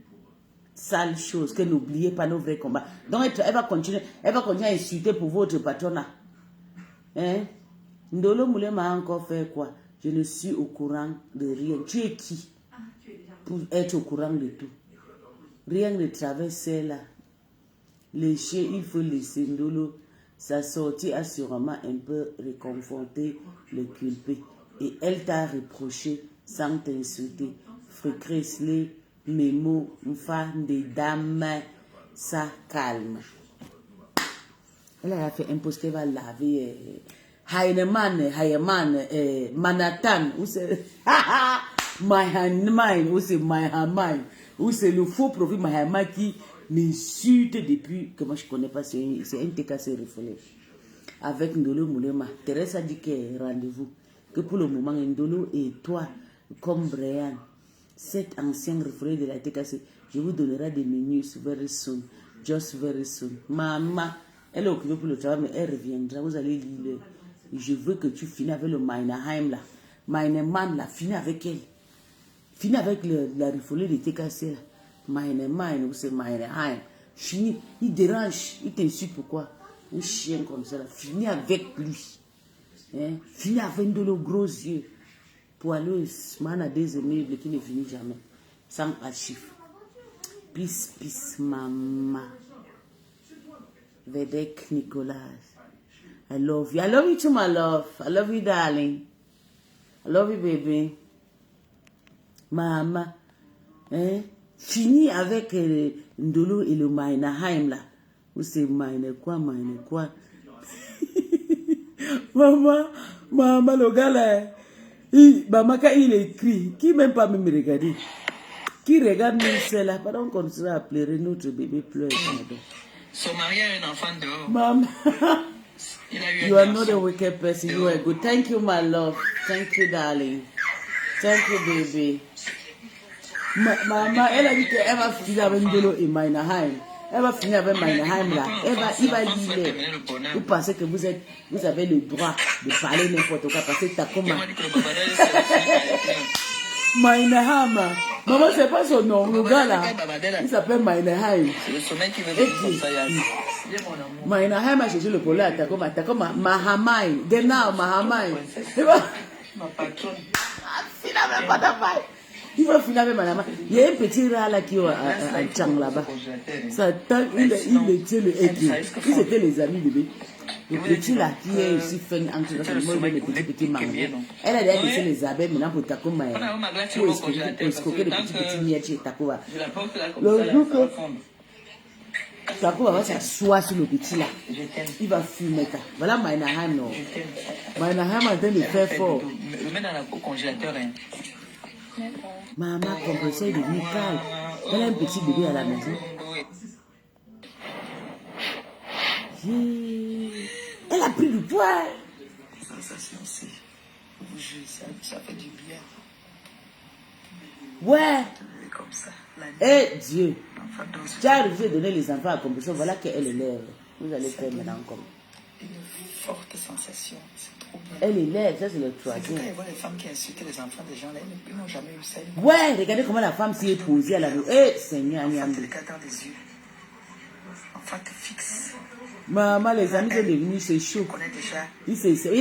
Sale chose, que n'oubliez pas nos vrais combats. Donc, elle va continuer à insulter pour votre patronat. Hein? Ndolo Moulema a encore fait quoi? Je ne suis au courant de rien. Tu es qui pour être au courant de tout? Rien ne traverse là. Les chiens, il faut laisser Ndolo. Sa sortie a sûrement un peu réconforté le culpé. et elle t'a reproché sans t'insulter. Frécresler, mes mots, une femme des dames, ça calme. Elle a fait un post, elle va laver Heinemann, Manhattan, où c'est Mahaman, où c'est Mahaman, où c'est le faux profil Mahaman qui m'insulte depuis que moi je connais pas, c'est un TKC refoulé. Avec Ndolo Moulema, Thérèse a dit qu'il y a rendez-vous, que pour le moment Ndolo et toi, comme Brian, cet ancien refoulé de la TKC, je vous donnerai des menus very soon, just very soon. Maman, elle est occupée pour le travail, mais elle reviendra, vous allez lire. Je veux que tu finis avec le Meinerheim là. Meinerman là, finis avec elle. Finis avec la refoulée de TKC là. Meinerman ou c'est Meinerheim. Finis, il dérange, il t'insulte pourquoi? Un chien comme ça là, finis avec lui. Hein? Finis avec de nos gros yeux. Pour aller au man à des immeubles qui ne finit jamais. Sans archives. Peace, peace, maman. Vedek Nicolas. I love you. I love you too, my love. I love you, darling. I love you, baby. Maman. Hein? Fini avec Ndolo et le Meinerheim là. Où c'est Maman, le gars là. Maman, quand il écrit, qui même pas me regarder. Qui regarde même celle-là. Pardon qu'on se va pleurer, notre bébé pleure. Son mari a un enfant dehors. Maman. You are not a wicked person. dehors. You are good. Thank you, my love. Thank you, darling. Thank you, baby. Maman, elle a dit qu'elle va finir avec Ndolo et Meinerheim. Elle va finir avec Meinerheim là. Il va lire. Vous pensez que vous avez le droit de parler n'importe quoi parce que t'as comment. Meinerheim. Maman, c'est pas son nom. Le gars là, il s'appelle Meinerheim. C'est le sommeil qui veut dire comme ça. Meinerheim a cherché le polo à Takoma. Takoma, Mahamai. Genau, Mahamai. Ma patronne. Il va finir avec madame. Il y a un petit rat là qui est à Tchang là-bas. Ça, il était le équipe. Ils étaient les amis de lui. Le petit là qui est aussi fait entre le petit mango. Elle a déjà laissé les abeilles maintenant pour Takoma. Pour escroquer le petit miette chez Takoma. Le jour que Takoma va s'asseoir sur le petit là, il va fumer. Voilà Meinerheim non. Meinerheim a donné le faire fort. Le mets dans le congélateur. Maman, compresseur est devenu calme. Elle a un petit bébé à la maison. Elle a pris du poids. Sensation, c'est. Vous jure, ça fait du bien. Ouais. Comme ça. Eh Dieu. Tu as arrivé à donner les enfants à compresseur. Voilà qu'elle élève. Vous allez faire maintenant comme. Une forte sensation. Elle est laide, ça c'est le troisième. Quand il voit les femmes qui insultent les enfants des gens, là, ils n'ont jamais eu ça. Ouais, regardez comment la femme s'y est posée à la rue. Eh, Seigneur, Niambi. Enfant fixe. Maman, les amis sont devenus, c'est chaud. Il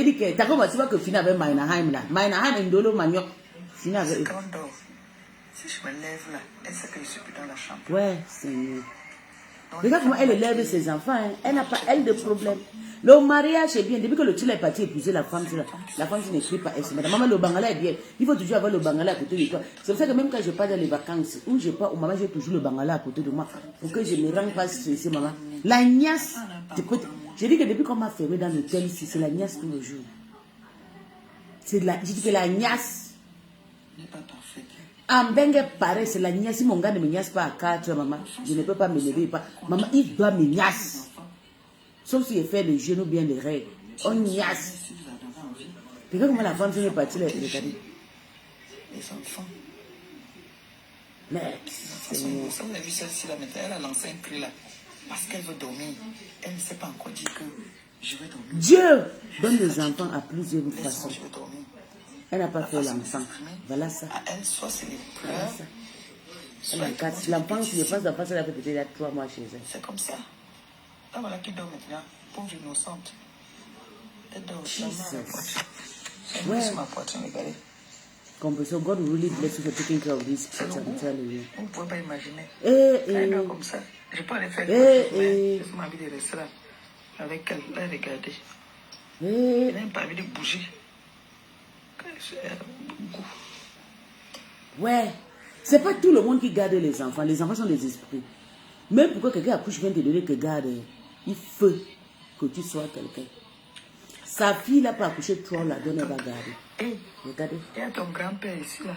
dit que, t'as comment tu vois que finir avec Meinerheim là. Meinerheim, Ndolo, Magnon. Finir avec. Si je me lève là, elle sait que je suis plus dans la chambre. Ouais, Seigneur. Regarde comment elle élève ses enfants. Hein. Elle n'a pas, elle, de problème. Le mariage est bien. Depuis que le tchil est parti épouser la femme, n'écrit pas SMS. Maman, le bangala est bien. Il faut toujours avoir le bangala à côté de toi. C'est pour ça que même quand je pars dans les vacances, où je pars au maman, j'ai toujours le bangala à côté de moi. Pour que je ne me rende pas stressée, maman. La niasse. J'ai dit que depuis qu'on m'a fermé dans l'hôtel ici, c'est la niasse tout le jour. J'ai dit que la niasse. En bengue pareil, c'est la niasse. Si mon gars ne me niasse pas à 4 heures, maman, je ne peux pas me lever. Maman, il doit me niasse. Sauf s'il fait les genoux bien les règles. On niasse. Regarde comment la femme est partie là. Les enfants. Mais, vous avez vu celle-ci là, maintenant, elle a lancé un cri là. Parce qu'elle veut dormir. Elle ne sait pas encore dire que je vais dormir. Dieu donne les enfants à plusieurs façons. Elle n'a pas fait l'enfant. Voilà ça. À elle, soit c'est les pleurs. L'enfant, si je pense l'enfant, elle a fait peut-être 3 mois chez elle. C'est comme ça. Ah voilà qui dort maintenant. Pauvre innocente. Elle dort sur ma poitrine, regardez. So God will really bless you for taking care of this kids, I'm telling you. Vous ne pouvez pas imaginer. Elle dort comme ça. Je peux aller faire je suis envie de rester là. Avec elle, là, regardez. Elle n'a pas envie de bouger. Ouais. C'est pas tout le monde qui garde les enfants. Les enfants sont des esprits. Même pourquoi quelqu'un accouche vient te donner que garde, il faut que tu sois quelqu'un. Sa fille n'a pas accouché, toi, on la donne, elle va garder. Regardez. Il y a ton grand-père ici, là.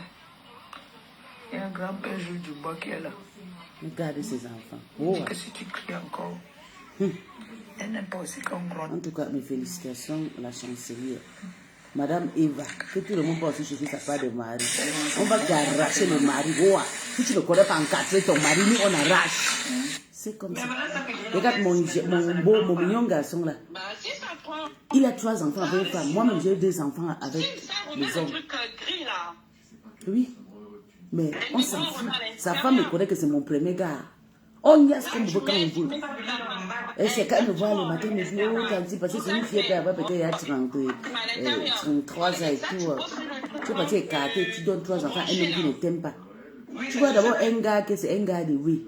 Il y a un grand-père Jules Dubois qui est là. Regardez ses enfants. Oh. Que si tu cries encore, elle n'aime pas aussi qu'on gronde. En tout cas, mes félicitations à la chancelière. Madame Eva, que tout le monde peut aussi chercher sa part de mari. On va arracher le mari. Oh, si tu ne connais pas encadrer ton mari, nous on arrache. C'est comme ça. Regarde mon mignon garçon là. Il a 3 enfants avec une femme. Moi-même, j'ai 2 enfants avec les hommes. Oui. Mais on s'en fout. Sa femme me connaît que c'est mon premier gars. On y a ce qu'on veut quand on veut. Et c'est quand elle me voit le matin, elle me dit, oh, Tanti, parce que c'est une fille qui a peut-être 33 ans et tout. Tu vas écarter, tu donnes 3 enfants, elle ne t'aime pas. Tu vois d'abord un gars qui c'est un gars de oui.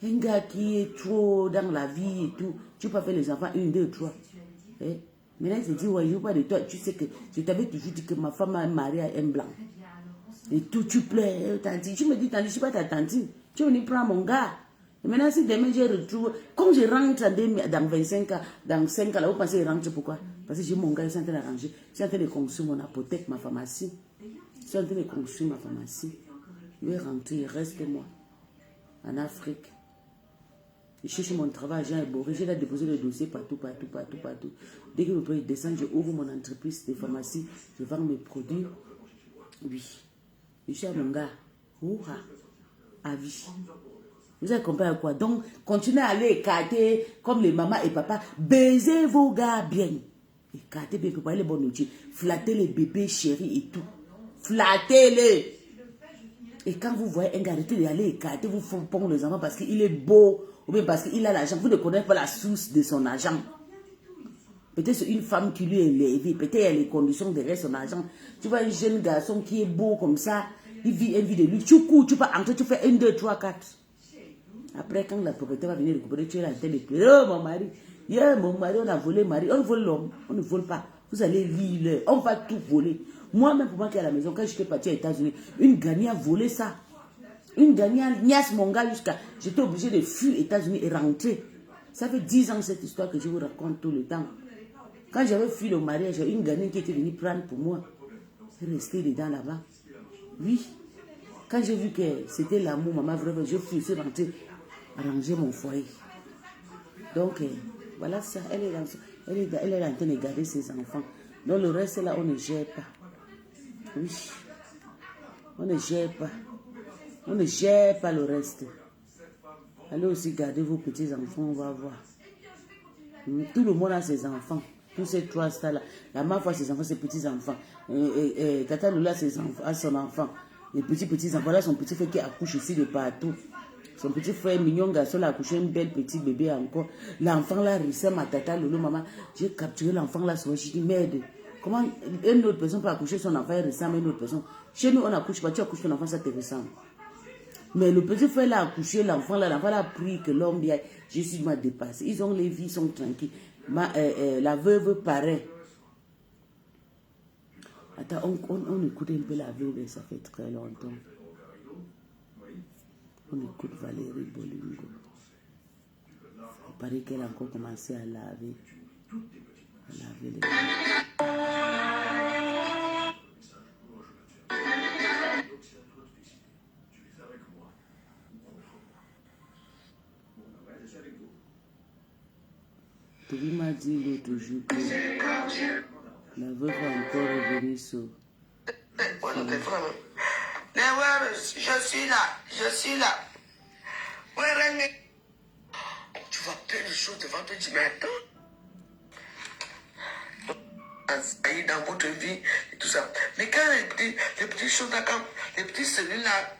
Un gars qui est trop dans la vie et tout. Tu peux faire les enfants 1, 2, 3. Eh? Maintenant, il se dit, ouais, je ne veux pas de toi. Tu sais que je t'avais toujours dit que ma femme a marié à un blanc. Et tout, tu plais, Tanti. Tu me dis, Tanti, je ne suis pas ta tantine. Tu veux venir prendre mon gars. Et maintenant, si demain je retrouve, quand je rentre dans 25 ans, dans 5 ans, là, vous pensez que je rentre pourquoi? Parce que j'ai mon gars, je suis en train d'arranger. Je suis en train de construire mon apothèque, ma pharmacie. Je suis en train de construire ma pharmacie. Je vais rentrer, reste-moi en Afrique. Je cherche mon travail, j'ai éboré, j'ai déposé le dossier partout. Dès que le prix descend, je ouvre mon entreprise de pharmacie, je vends mes produits. Oui. Je suis à mon gars. Ouha. À vie. Vous avez compris à quoi? Donc, continuez à aller écarter comme les mamans et papas. Baisez vos gars bien. Écartez bien, préparez les bonnes nourritures. Flattez les bébés chéris et tout. Flattez-les. Et quand vous voyez un gars, arrêtez d'aller écarter, vous pondre les enfants parce qu'il est beau ou bien parce qu'il a l'argent. Vous ne connaissez pas la source de son argent. Peut-être c'est une femme qui lui est élevée. Peut-être il y a les conditions derrière son argent. Tu vois un jeune garçon qui est beau comme ça. Il vit une vie de lui. Tu cours, tu vas entrer, tu fais 1, 2, 3, 4. Après, quand la propriétaire va venir récupérer, tu es là en train de pleurer. Oh, mon mari. Mon mari, on a volé le mari. On vole l'homme. On ne vole pas. Vous allez vivre. On va tout voler. Moi-même, pour moi qui est à la maison, quand j'étais partie aux États-Unis, une gagnante a volé ça. Une gagnante, niasse mon gars jusqu'à. J'étais obligée de fuir aux États-Unis et rentrer. Ça fait 10 ans cette histoire que je vous raconte tout le temps. Quand j'avais fui le mariage, une gagnante qui était venue prendre pour moi. Elle restait dedans là-bas. Oui. Quand j'ai vu que c'était l'amour, maman, vraiment, je suis rentrée arranger mon foyer. Donc, voilà ça. Elle est en train de garder ses enfants. Donc, le reste, là, on ne gère pas. Oui. On ne gère pas. On ne gère pas le reste. Allez aussi garder vos petits-enfants, on va voir. Tout le monde a ses enfants. Tous ces 3 stars-là. La maman voit ses enfants, ses petits-enfants. Tata Lula a son enfant. Les petits-enfants, là, son petit frère qui accouche ici de partout. Son petit frère mignon garçon a accouché un bel petit bébé encore. L'enfant là ressemble à Tata Lolo, maman. J'ai capturé l'enfant là, je dis merde. Comment une autre personne peut accoucher son enfant et ressemble à une autre personne? Chez nous, on n'accouche pas, tu accouches ton enfant, ça te ressemble. Mais le petit frère là a accouché l'enfant là a pris que l'homme vient. Je suis mal dépassé. Ils ont les vies, ils sont tranquilles. La veuve paraît. Attends, on écoute un peu la veuve, ça fait très longtemps. On écoute Valérie Bolingo. Il paraît qu'elle a encore commencé à laver. Les mains. Tobi m'a dit l'autre jour que la veuve va encore revenir sur. Je suis là. Ouais, tu vois plein de choses devant toi, tu dis, mais attends. Ça y est dans votre vie et tout ça. Mais quand les petites choses là, quand les petites cellules là,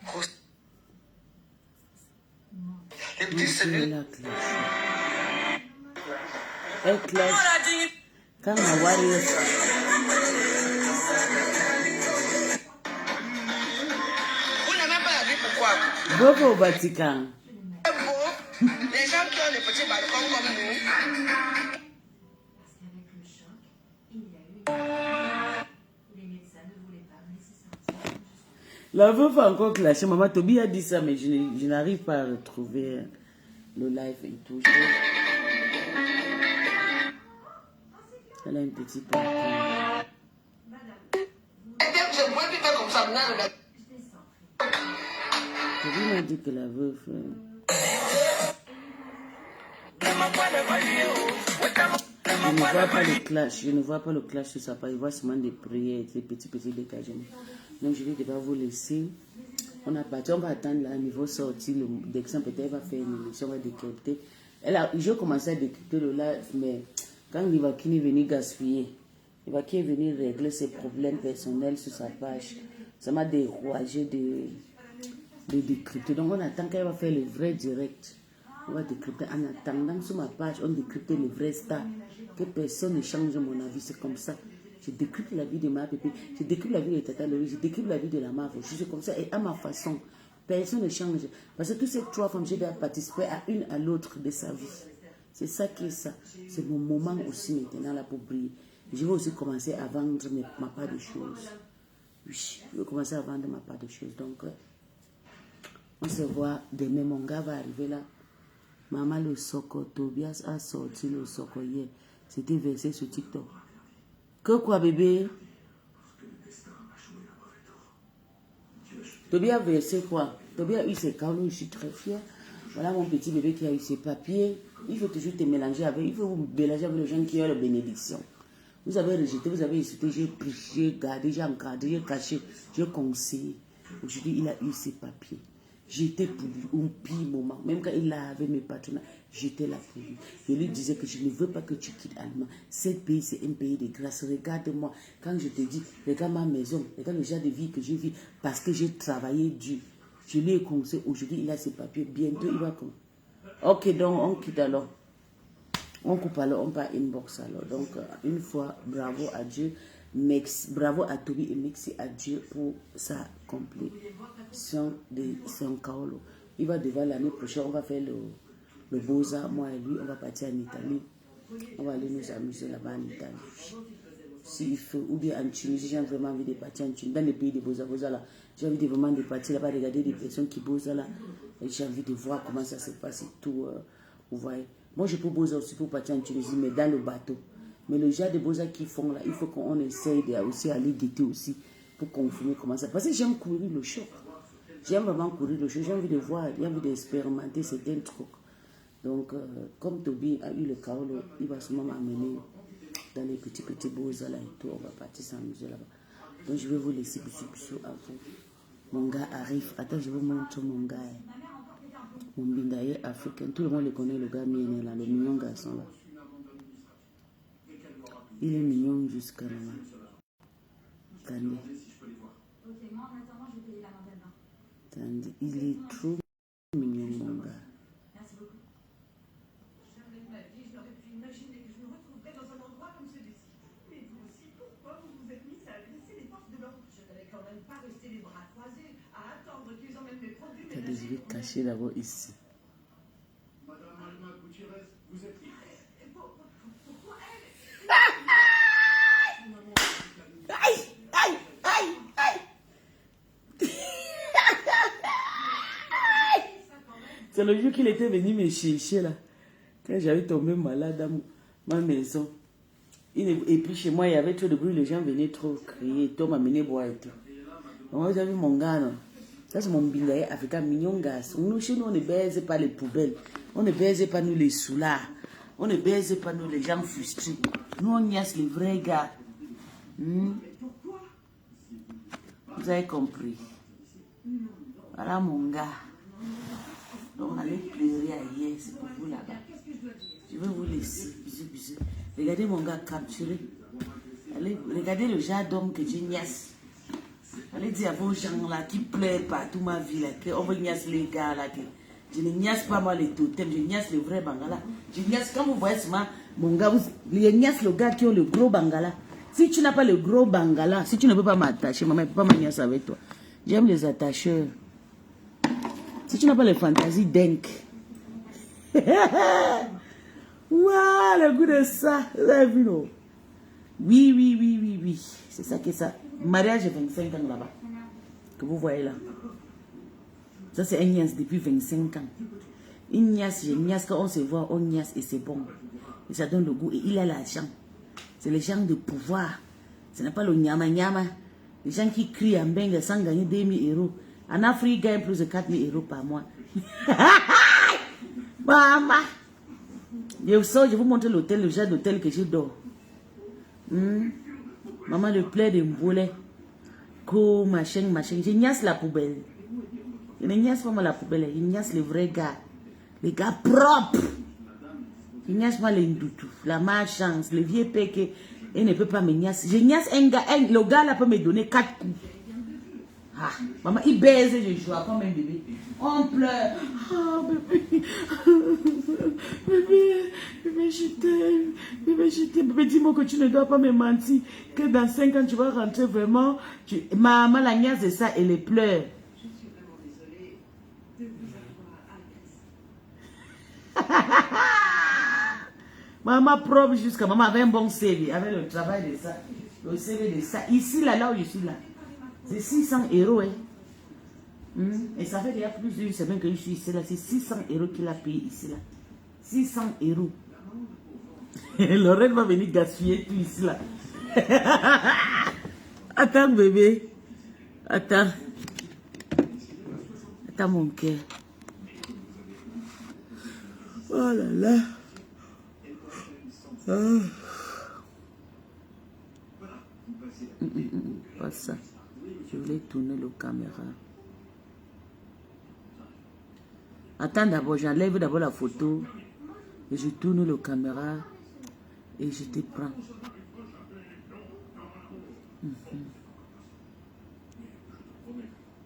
les petites cellules. Elle classe. Quand ma warrior. Beaucoup au Vatican. Les gens qui ont des petits balcons comme nous. Parce qu'avec le choc, il y a eu. Les médecins ne La veuve a encore clashé. Maman Toby a dit ça, mais je n'arrive pas à retrouver le live et tout. Elle a un petit peu. Toby m'a dit que la veuve. Je ne vois pas le clash. Je ne vois pas le clash sur sa page. Je vois seulement des prières, des petits dégagements. Donc je vais devoir vous laisser. On va attendre là, niveau sorti. D'exemple, peut-être va faire une émission, on va décrypter. Je commencé à décrypter le live, mais quand il va qui est venu gaspiller, il va qui est venu régler ses problèmes personnels sur sa page. Ça m'a découragé de décrypter. Donc on attend qu'elle va faire le vrai direct. On va décrypter. En attendant sur ma page, on décrypte le vrai star. Que personne ne change mon avis, c'est comme ça. Je décrypte la vie de ma pépé, je décrypte la vie de Tata Louis, je décrypte la vie de la Marve. Je suis comme ça et à ma façon. Personne ne change. Parce que toutes ces trois femmes, j'ai participé à une à l'autre de sa vie. C'est ça qui est ça. C'est mon moment aussi maintenant là pour briller. Je vais aussi commencer à vendre ma part de choses. Oui, je vais commencer à vendre ma part de choses. Donc, on se voit demain. Mon gars va arriver là. Maman le Soko, Tobias a sorti le Soko hier. C'était versé sur TikTok. Que quoi, bébé? Tobias a versé quoi? Tobias a eu ses carreaux, je suis très fière. Voilà mon petit bébé qui a eu ses papiers. Il faut toujours te mélanger avec. Il faut vous mélanger avec les gens qui ont la bénédiction. Vous avez rejeté, vous avez insulté, j'ai pris, j'ai gardé, j'ai encadré, j'ai caché, j'ai conseillé. Aujourd'hui, il a eu ses papiers. J'étais pour lui un pire moment. Même quand il avait mes partenaires, j'étais là pour lui. Je lui disais que je ne veux pas que tu quittes Allemagne. Ce pays, c'est un pays de grâce. Regarde-moi. Quand je te dis, regarde ma maison, regarde le genre de vie que je vis parce que j'ai travaillé dur. Je lui ai conseillé. Aujourd'hui, il a ses papiers. Bientôt, il va comme. Ok, donc on quitte alors. On coupe alors, on part inbox alors. Donc, une fois, bravo à Dieu. Bravo à Toby et merci à Dieu pour sa complétion de son kaolo. Il va devoir l'année prochaine, on va faire le Beaux-Arts. Moi et lui, on va partir en Italie. On va aller nous amuser là-bas en Italie. S'il faut, ou bien en Tunisie, j'ai vraiment envie de partir en Tunisie. Dans les pays de Beaux-Arts là, j'ai envie de vraiment de partir là-bas, regarder des personnes qui bossent là. Et j'ai envie de voir comment ça se passe et tout. Vous voyez. Moi, je peux bosser aussi pour partir en Tunisie, mais dans le bateau. Mais le genre de Beaux-Arts qu'ils font là, il faut qu'on essaye de aussi aller guetter aussi pour confirmer comment ça. Parce que j'aime courir le choc. J'aime vraiment courir le choc. J'ai envie de voir, j'ai envie d'expérimenter certains trucs. Donc, comme Toby a eu le chaos, il va sûrement m'amener dans les petits Beaux-Arts là et tout. On va partir s'amuser là-bas. Donc, je vais vous laisser bisous à vous. Mon gars arrive. Attends, je vous montre mon gars. Mon bindaye africain. Tout le monde le connaît, le gars mien là, le mignon garçon là. Il est mignon jusqu'à là. Attendez. Attendez. Il est trop mignon, mon gars. Attendez, je vais cacher d'abord ici. C'est le jour qu'il était venu me chercher là. Quand j'avais tombé malade dans ma maison. Et puis chez moi, il y avait trop de bruit, les gens venaient trop crier. Toi m'a mené boire et tout. Donc vous avez vu mon gars, non? Ça c'est mon bindaye africain, mignon garçon. Nous, chez nous, on ne baise pas les poubelles. On ne baise pas nous les soulards. On ne baise pas nous les gens frustrés. Nous, on y a les vrais gars. Vous avez compris. Voilà mon gars. Donc allez pleurer ailleurs, c'est pour vous là-bas. Je vais vous laisser. Bisous. Regardez mon gars capturé. Allez, regardez le genre d'homme que je niasse. Allez dire à vos gens là qui pleurent partout ma vie là, qu'on veut niasse les gars là. Que je ne niasse pas moi les totems, je niasse les vrais bangala. Je niasse, quand vous voyez seulement mon gars, je niasse le gars qui ont le gros bangala. Si tu n'as pas le gros bangala, si tu ne peux pas m'attacher, maman ne peut pas m'attacher avec toi. J'aime les attacheurs. Si tu n'as pas les fantaisies dingue. Waouh, le goût de ça. Vous avez vu, non? Oui. C'est ça qui est ça. Mariage 25 ans là-bas. que vous voyez là. Ça, c'est un niasse depuis 25 ans. Une niasse, j'ai une niasse, quand on se voit, on niasse et c'est bon. Et ça donne le goût. Et il a l'argent. C'est les gens de pouvoir. Ce n'est pas le nyama-nyama. Les gens qui crient en bengue sans gagner 2000 euros. En Afrique, ils gagnent plus de 4000 euros par mois. Maman! Je vous montre l'hôtel, le genre d'hôtel que je dors. Maman, le plaid de volet. Co, machin. Je niasse la poubelle. Je ne niasse pas moi la poubelle. Je niasse les vrais gars. Les gars propres. Je niasse pas les doutous. La malchance, les vieux péqués. Il ne peut pas me niasse. Je niasse un gars. Le gars là peut me donner 4 coups. Ah, maman, il baise et je joue comme un bébé. On pleure. Ah, bébé. Bébé, je t'aime. Bébé, je t'aime. Bébé, dis-moi que tu ne dois pas me mentir. Que dans 5 ans, tu vas rentrer vraiment. Maman, la niasse de ça, elle pleure. Je suis vraiment désolée de vous avoir agressé. Maman propre jusqu'à maman avait un bon CV. Avec le travail de ça. Le CV de ça. Ici, là où je suis là. C'est 600 euros. Hein. Et ça fait déjà plus d'une semaine que je suis ici là. C'est 600 euros qu'il a payé ici là. 600 euros. Lorraine va venir gaspiller tout ici là. Attends bébé. Attends. Attends mon cœur. Oh là là. Pas ça. Je voulais tourner la caméra. Attends d'abord, j'enlève d'abord la photo. Et je tourne la caméra. Et je te prends.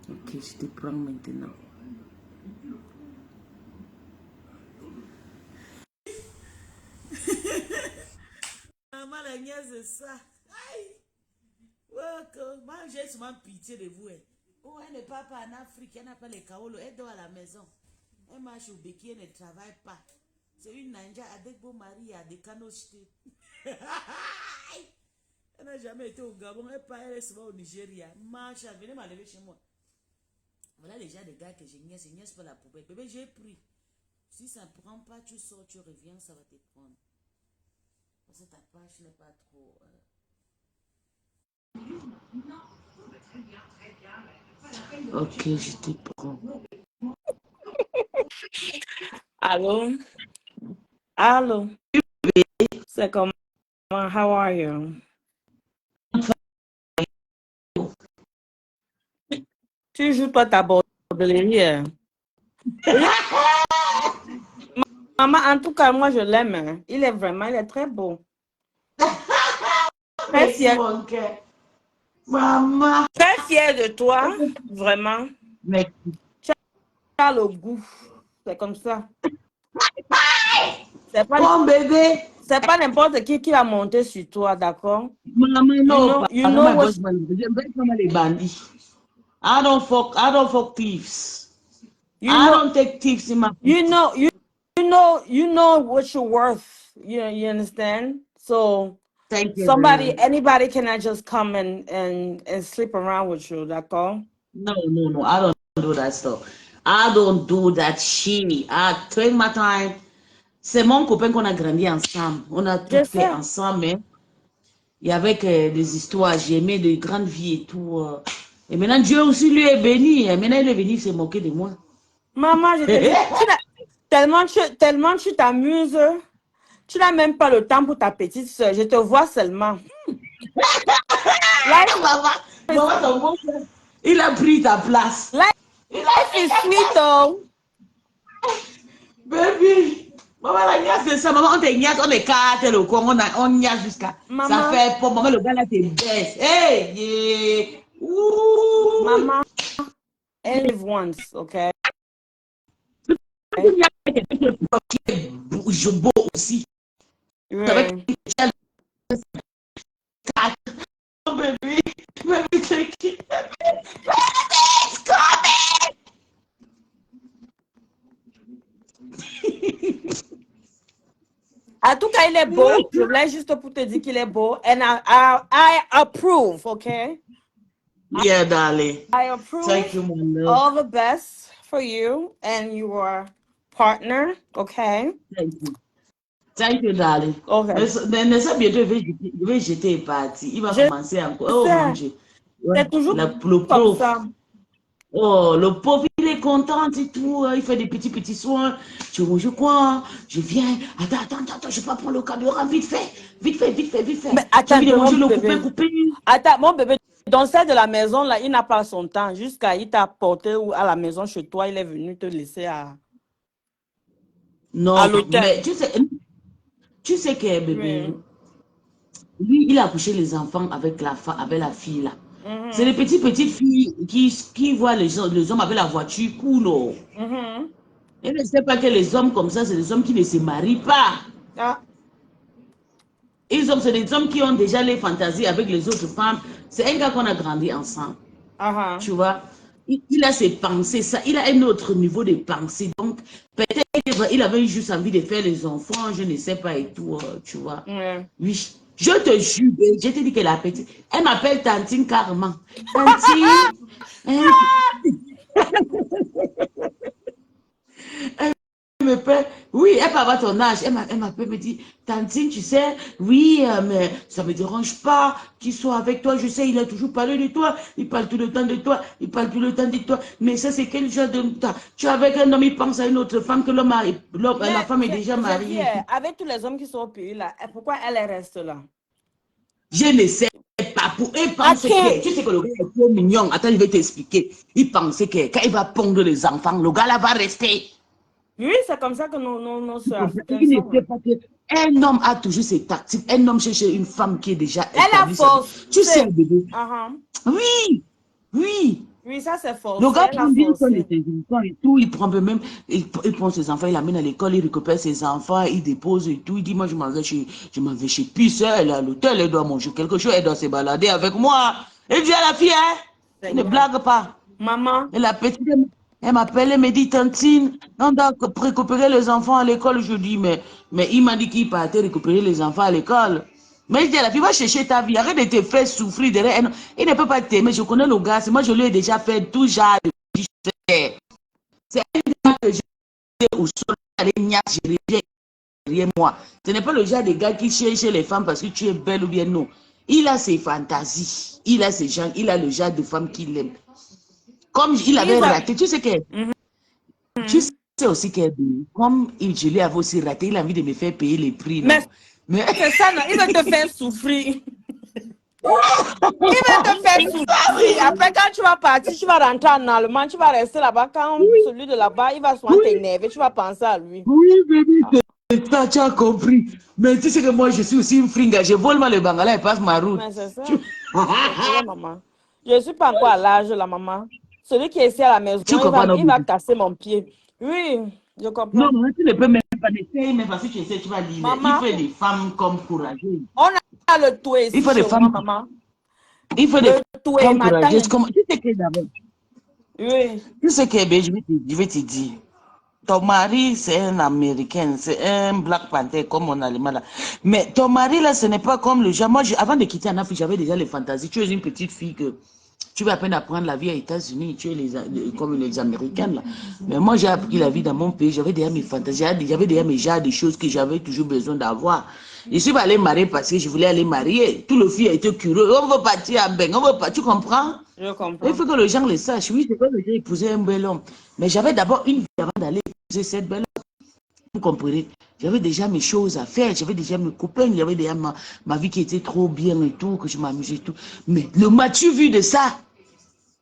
Ok, je te prends maintenant. Maman, la nièce, c'est ça. Aïe! Moi, j'ai souvent pitié de vous. Oh, elle ne part pas en Afrique, elle n'a pas les kaolo, elle dort à la maison. Elle marche au béquille, elle ne travaille pas. C'est une ninja avec beau mari à des canaux jetés. Elle n'a jamais été au Gabon, elle part, elle est souvent au Nigeria. Marche, venez m'enlever chez moi. Voilà les gens des gars que je niaise pas la poubelle. Bébé, j'ai pris. Si ça ne prend pas, tu sors, tu reviens, ça va te prendre. Parce que ta page n'est pas trop... Ok, je te prends. Allô? Allô? C'est comment? How are you? Tu joues pas ta bordellerie. Maman, en tout cas, moi, je l'aime. Hein. Il est très beau. Très fier. Maman. Très fier de toi, vraiment. Merci. Tu as le goût. C'est comme ça. C'est pas bon bébé. C'est pas n'importe qui va monter sur toi, d'accord? Maman, no. You know what... les bandits. I don't fuck thieves. I don't take thieves in my... You know what you're worth. You understand? So thank you. Anybody cannot just come and sleep around with you, d'accord? No. I don't do that stuff. I don't do that shit. I take my time. C'est mon copain qu'on a grandi ensemble. On a tout fait ensemble. Hein. Il y avait des histoires. J'ai aimé de grandes vies et tout. Et maintenant, Dieu aussi lui est béni. Et maintenant, il est venu se moquer de moi. Maman, je te dis, tellement tu t'amuses. Tu n'as même pas le temps pour ta petite soeur. Je te vois seulement. Maman, il a pris ta place. Life is sweet, though. Baby. Maman, la niasse, c'est ça. Maman, on te niasse, on écarte le coin, on niasse jusqu'à... Ça fait pour maman, le gars là te baisse. Hey, yeah. Maman, and live once, okay? Je beau aussi. Right. Oh, baby, take it. En tout cas, il est beau. Je voulais juste pour te dire qu'il est beau. And I approve, okay? Yeah, darling. I approve Thank you, my love. all the best for you and your partner, okay? Thank you. Thank you, darling. Okay. Mais ça, bientôt, je vais jeter parti. Il va Je commencer encore. Oh mon sais, Dieu. Ouais, c'est toujours le comme pauvre. ça. Oh, le pauvre, il est content et tout. Il fait des petits soins. Je mange quoi? Je viens. Attends, je vais pas prendre le carburant. Vite fait. Mais J'ai attends, envie de manger mon le bébé. coupé. Attends, mon bébé, dans celle de la maison, là, il n'a pas son temps. Jusqu'à il t'a porté à la maison chez toi, il est venu te laisser à Non, l'hôtel. mais tu sais que bébé, Oui. lui, il a couché les enfants avec la fille là. Mhm. C'est les petites filles qui voient les hommes avec la voiture cool. Oh. Mhm. Et ne sait pas que les hommes comme ça, c'est des hommes qui ne se marient pas. Ah. C'est des hommes qui ont déjà les fantasies avec les autres femmes. C'est un gars qu'on a grandi ensemble. Ah. Tu vois, il a ses pensées, ça, il a un autre niveau de pensée. Donc, peut-être il avait juste envie de faire les enfants, je ne sais pas et tout, tu vois. Ouais. Oui, je te jure, je te dis que la petite, elle m'appelle Tantine carrément. Tantine. Elle me plaît. Oui, elle peut avoir ton âge. Elle m'appelle, me dit, Tantine, tu sais, oui, mais ça ne me dérange pas qu'il soit avec toi. Je sais, il a toujours parlé de toi. Il parle tout le temps de toi. Il parle tout le temps de toi. Mais ça, c'est quel genre de... Tu es avec un homme, il pense à une autre femme que la femme est déjà mariée. Avec tous les hommes qui sont au pays là, pourquoi elle reste là? Je ne sais pas. Pour eux, pense que... Tu sais que le gars est trop mignon. Attends, je vais t'expliquer. Il pensait que quand il va pondre les enfants, le gars là va rester. Oui, c'est comme ça que nos soeurs africaines Il ne sont. sait pas qu'un homme a toujours ses tactiques. Un homme cherche une femme qui est déjà... Elle a force. Tu sais, bébé. Oui. Oui, ça c'est forcé. Le gars prend bien soin de ses enfants et tout. Il prend même... Il prend ses enfants, il l'amène à l'école, il récupère ses enfants, il dépose et tout. Il dit, moi, je m'en vais chez Pisse, elle est à l'hôtel, elle doit manger quelque chose, elle doit se balader avec moi. Et dit à la fille, hein, ne blague pas. Maman. Et la petite... Elle m'appelle, elle me dit, Tantine, on doit récupérer les enfants à l'école. Je dis, mais il m'a dit qu'il partait récupérer les enfants à l'école. Mais je dis à la fille, va chercher ta vie, arrête de te faire souffrir derrière. Il ne peut pas t'aimer, je connais le gars, moi je lui ai déjà fait tout genre de choses. C'est un gars que j'ai au sol, derrière moi. Ce n'est pas le genre de gars qui cherche les femmes parce que tu es belle ou bien non. Il a ses fantasies, il a ses gens, il a le genre de femme qu'il aime. Comme il avait raté, tu sais que... Tu sais aussi que comme je lui avais aussi raté, il a envie de me faire payer les prix. Mais c'est ça, non, il va te faire souffrir. Il va te faire souffrir. Après, quand tu vas partir, tu vas rentrer en Allemagne, tu vas rester là-bas. Quand celui de là-bas, il va souvent t'énerver, tu vas penser à lui. Oui, bébé, tu as compris. Mais tu sais que moi, je suis aussi une fringa. Je vole mal le bangala et passe ma route. Mais c'est ça. Maman. Je ne suis pas encore à l'âge, la maman. Celui qui est ici à la maison, il va casser mon pied. Oui, je comprends. Non, mais tu ne peux même pas essayer, mais parce que tu essaies, tu vas dire. Il faut des femmes comme courageuses. On a le tout ici. Il faut des femmes, maman. Il faut des femmes courageuses. Tu sais que d'abord. Oui. Tu sais que, je vais te dire. Ton mari, c'est un Américain, c'est un Black Panther comme on a les malades. Mais ton mari, là, ce n'est pas comme le genre. Moi, avant de quitter en Afrique, j'avais déjà les fantasies. Tu es une petite fille que tu vas à peine apprendre la vie aux États-Unis, tu es comme les Américains, là. Mais moi, j'ai appris la vie dans mon pays. J'avais déjà mes fantasies, j'avais déjà mes genres de choses que j'avais toujours besoin d'avoir. Je suis allée marier parce que je voulais aller marier. Tout le filles a été curieux. On veut partir à Beng, on veut pas. Tu comprends? Je comprends. Il faut que les gens le sachent. Oui, c'est pas que j'ai épousé un bel homme. Mais j'avais d'abord une vie avant d'aller épouser cette belle homme. Vous comprenez? J'avais déjà mes choses à faire. J'avais déjà mes copains. J'avais déjà ma vie qui était trop bien et tout, que je m'amusais et tout. Mais le m'as-tu vu de ça?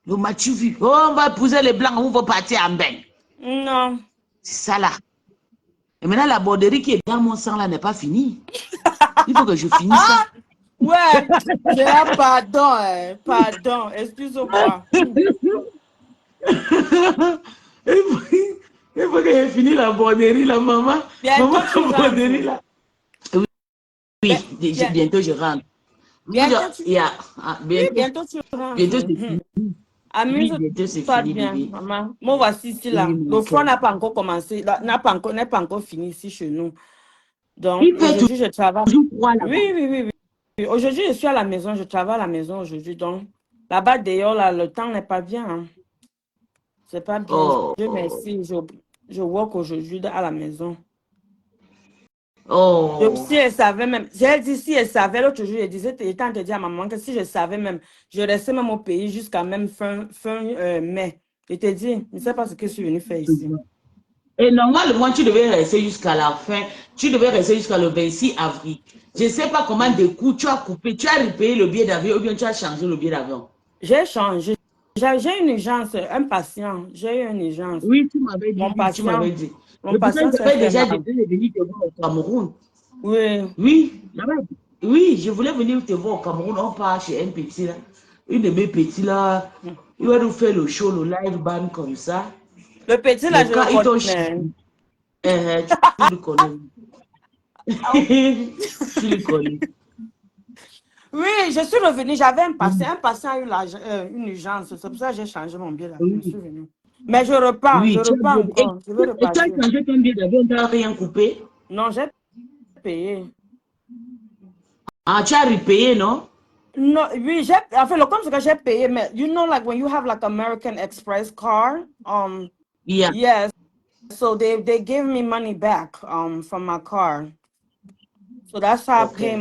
Le m'as-tu vu? Oh, on va épouser les blancs, on va partir en Beng. Non. C'est ça là. Et maintenant, la borderie qui est dans mon sang là n'est pas finie. Il faut que je finisse ça. Ouais, pardon, pardon, excuse-moi. Il faut que j'ai fini la borderie, la maman. Bientôt, maman, la borderie là. Oui, bientôt je rentre. Bientôt tu rentres. Bientôt c'est fini. Amuse-toi bien, maman. Moi, voici ici là. Le front n'a pas encore commencé, n'est pas encore fini ici chez nous. Donc, aujourd'hui, je travaille. Oui. Aujourd'hui, je suis à la maison, je travaille à la maison aujourd'hui. Donc, Là-bas, d'ailleurs, là, le temps n'est pas bien. Hein. C'est pas bien. Oh, Dieu merci, je work aujourd'hui à la maison. oh. Si elle savait même, j'ai dit si elle savait, l'autre jour, elle disait, j'étais en train de dire à maman que si je savais même, je restais même au pays jusqu'à même fin mai. Je te dis, je ne sais pas ce que je suis venue faire ici. Et normalement, tu devais rester jusqu'à la fin. Tu devais rester jusqu'à le 26 avril. Je ne sais pas comment des coups tu as coupé. Tu as repayé le billet d'avion ou bien tu as changé le billet d'avion. J'ai changé. J'ai une urgence, un patient. J'ai eu une urgence. Oui, tu m'avais dit. Mon patient, Tu m'avais dit. mon patient s'est j'avais fait déjà mal. décidé de venir te voir au Cameroun. Oui. Oui, oui, je voulais venir te voir au Cameroun. On part chez un petit là. Une de mes petits là. Il va nous faire le show, le live band comme ça. Le petit là, je quand le connais. Tu le connais. Tu le connais. Oui, je suis revenue. J'avais un patient. Un patient a eu une urgence. C'est pour ça que j'ai changé mon billet d'avion. Je suis venue. Mais je repars. Oui, je repars encore. Je veux et tu as repartir. changé ton billet d'avion, tu n'as rien coupé? Non, j'ai payé. Ah, tu as repayé, non? Non, oui, en fait, le compte, c'est que j'ai payé, mais you know, like when you have like American Express card, Yeah. yes, so they gave me money back from my card. So that's how Okay.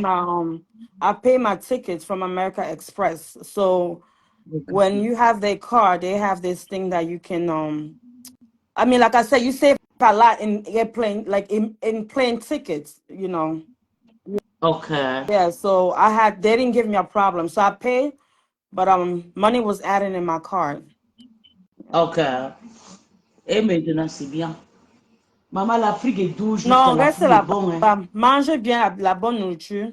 I pay my tickets from American Express. So when you have their card, they have this thing that you can I mean, like I said, you save a lot in airplane, like in plane tickets, you know. Okay. Yeah, so they didn't give me a problem. So I paid, but money was added in my card. Okay. Et maintenant, c'est bien. Maman, l'Afrique est douce jusqu'à Non, la reste fin là-bas. bon, hein. Mange bien la bonne nourriture.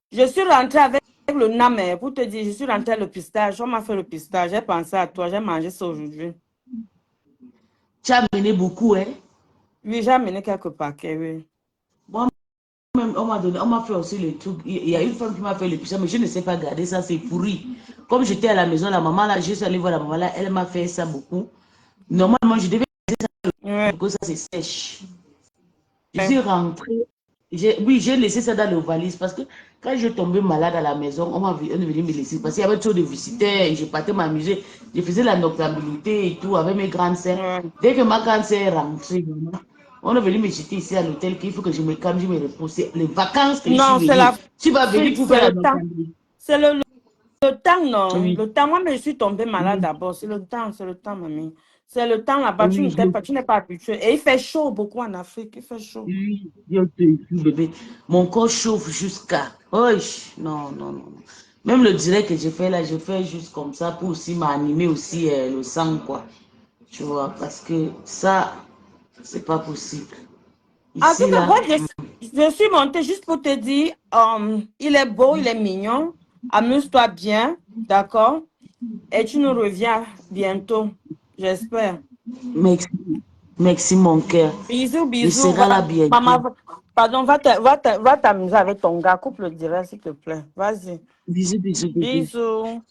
Je suis rentrée avec le namé pour te dire, je suis rentrée le pistage. On m'a fait le pistage. J'ai pensé à toi. J'ai mangé ça aujourd'hui. Tu as amené beaucoup, hein? Oui, j'ai amené quelques paquets, oui. Même, on m'a fait aussi le truc. Il y a une femme qui m'a fait le pistage, mais je ne sais pas garder ça, c'est pourri. Comme j'étais à la maison, la maman là, je suis allée voir la maman là, elle m'a fait ça beaucoup. Normalement, je devais laisser ça parce que ça c'est sèche. Je suis rentrée. Oui, j'ai laissé ça dans le valise parce que quand je tombais malade à la maison, on est venu me laisser parce qu'il y avait trop de visiteurs et je partais m'amuser. Je faisais la noctambulité et tout avec mes grandes sœurs. Dès que ma grande sœur est rentrée, on est venu me jeter ici à l'hôtel qu'il faut que je me calme, je me repose. Les vacances que je suis venue. Tu vas venir pour faire la noctambulité. C'est le temps, non? Oui. Le temps, moi, je suis tombée malade d'abord. C'est le temps, mamie. C'est le temps là-bas, tu n'es pas habitué. Et il fait chaud beaucoup en Afrique, il fait chaud. Oui, Dieu te prie, bébé. Mon corps chauffe jusqu'à... Oh, non, non, non. Même le direct que je fais là, je fais juste comme ça pour aussi m'animer aussi le sang, quoi. Tu vois, parce que ça, c'est pas possible. Ici, En tout cas, là, moi, je suis montée juste pour te dire, il est beau, il est mignon. Amuse-toi bien, d'accord? Et tu nous reviens bientôt, j'espère. Merci. Merci, mon cœur. Bisous, bisous. Je serai là bientôt. Maman, pardon, va t'amuser avec ton gars. Coupe le direct, s'il te plaît. Vas-y. Bisous, bisous, bisous. Bisous.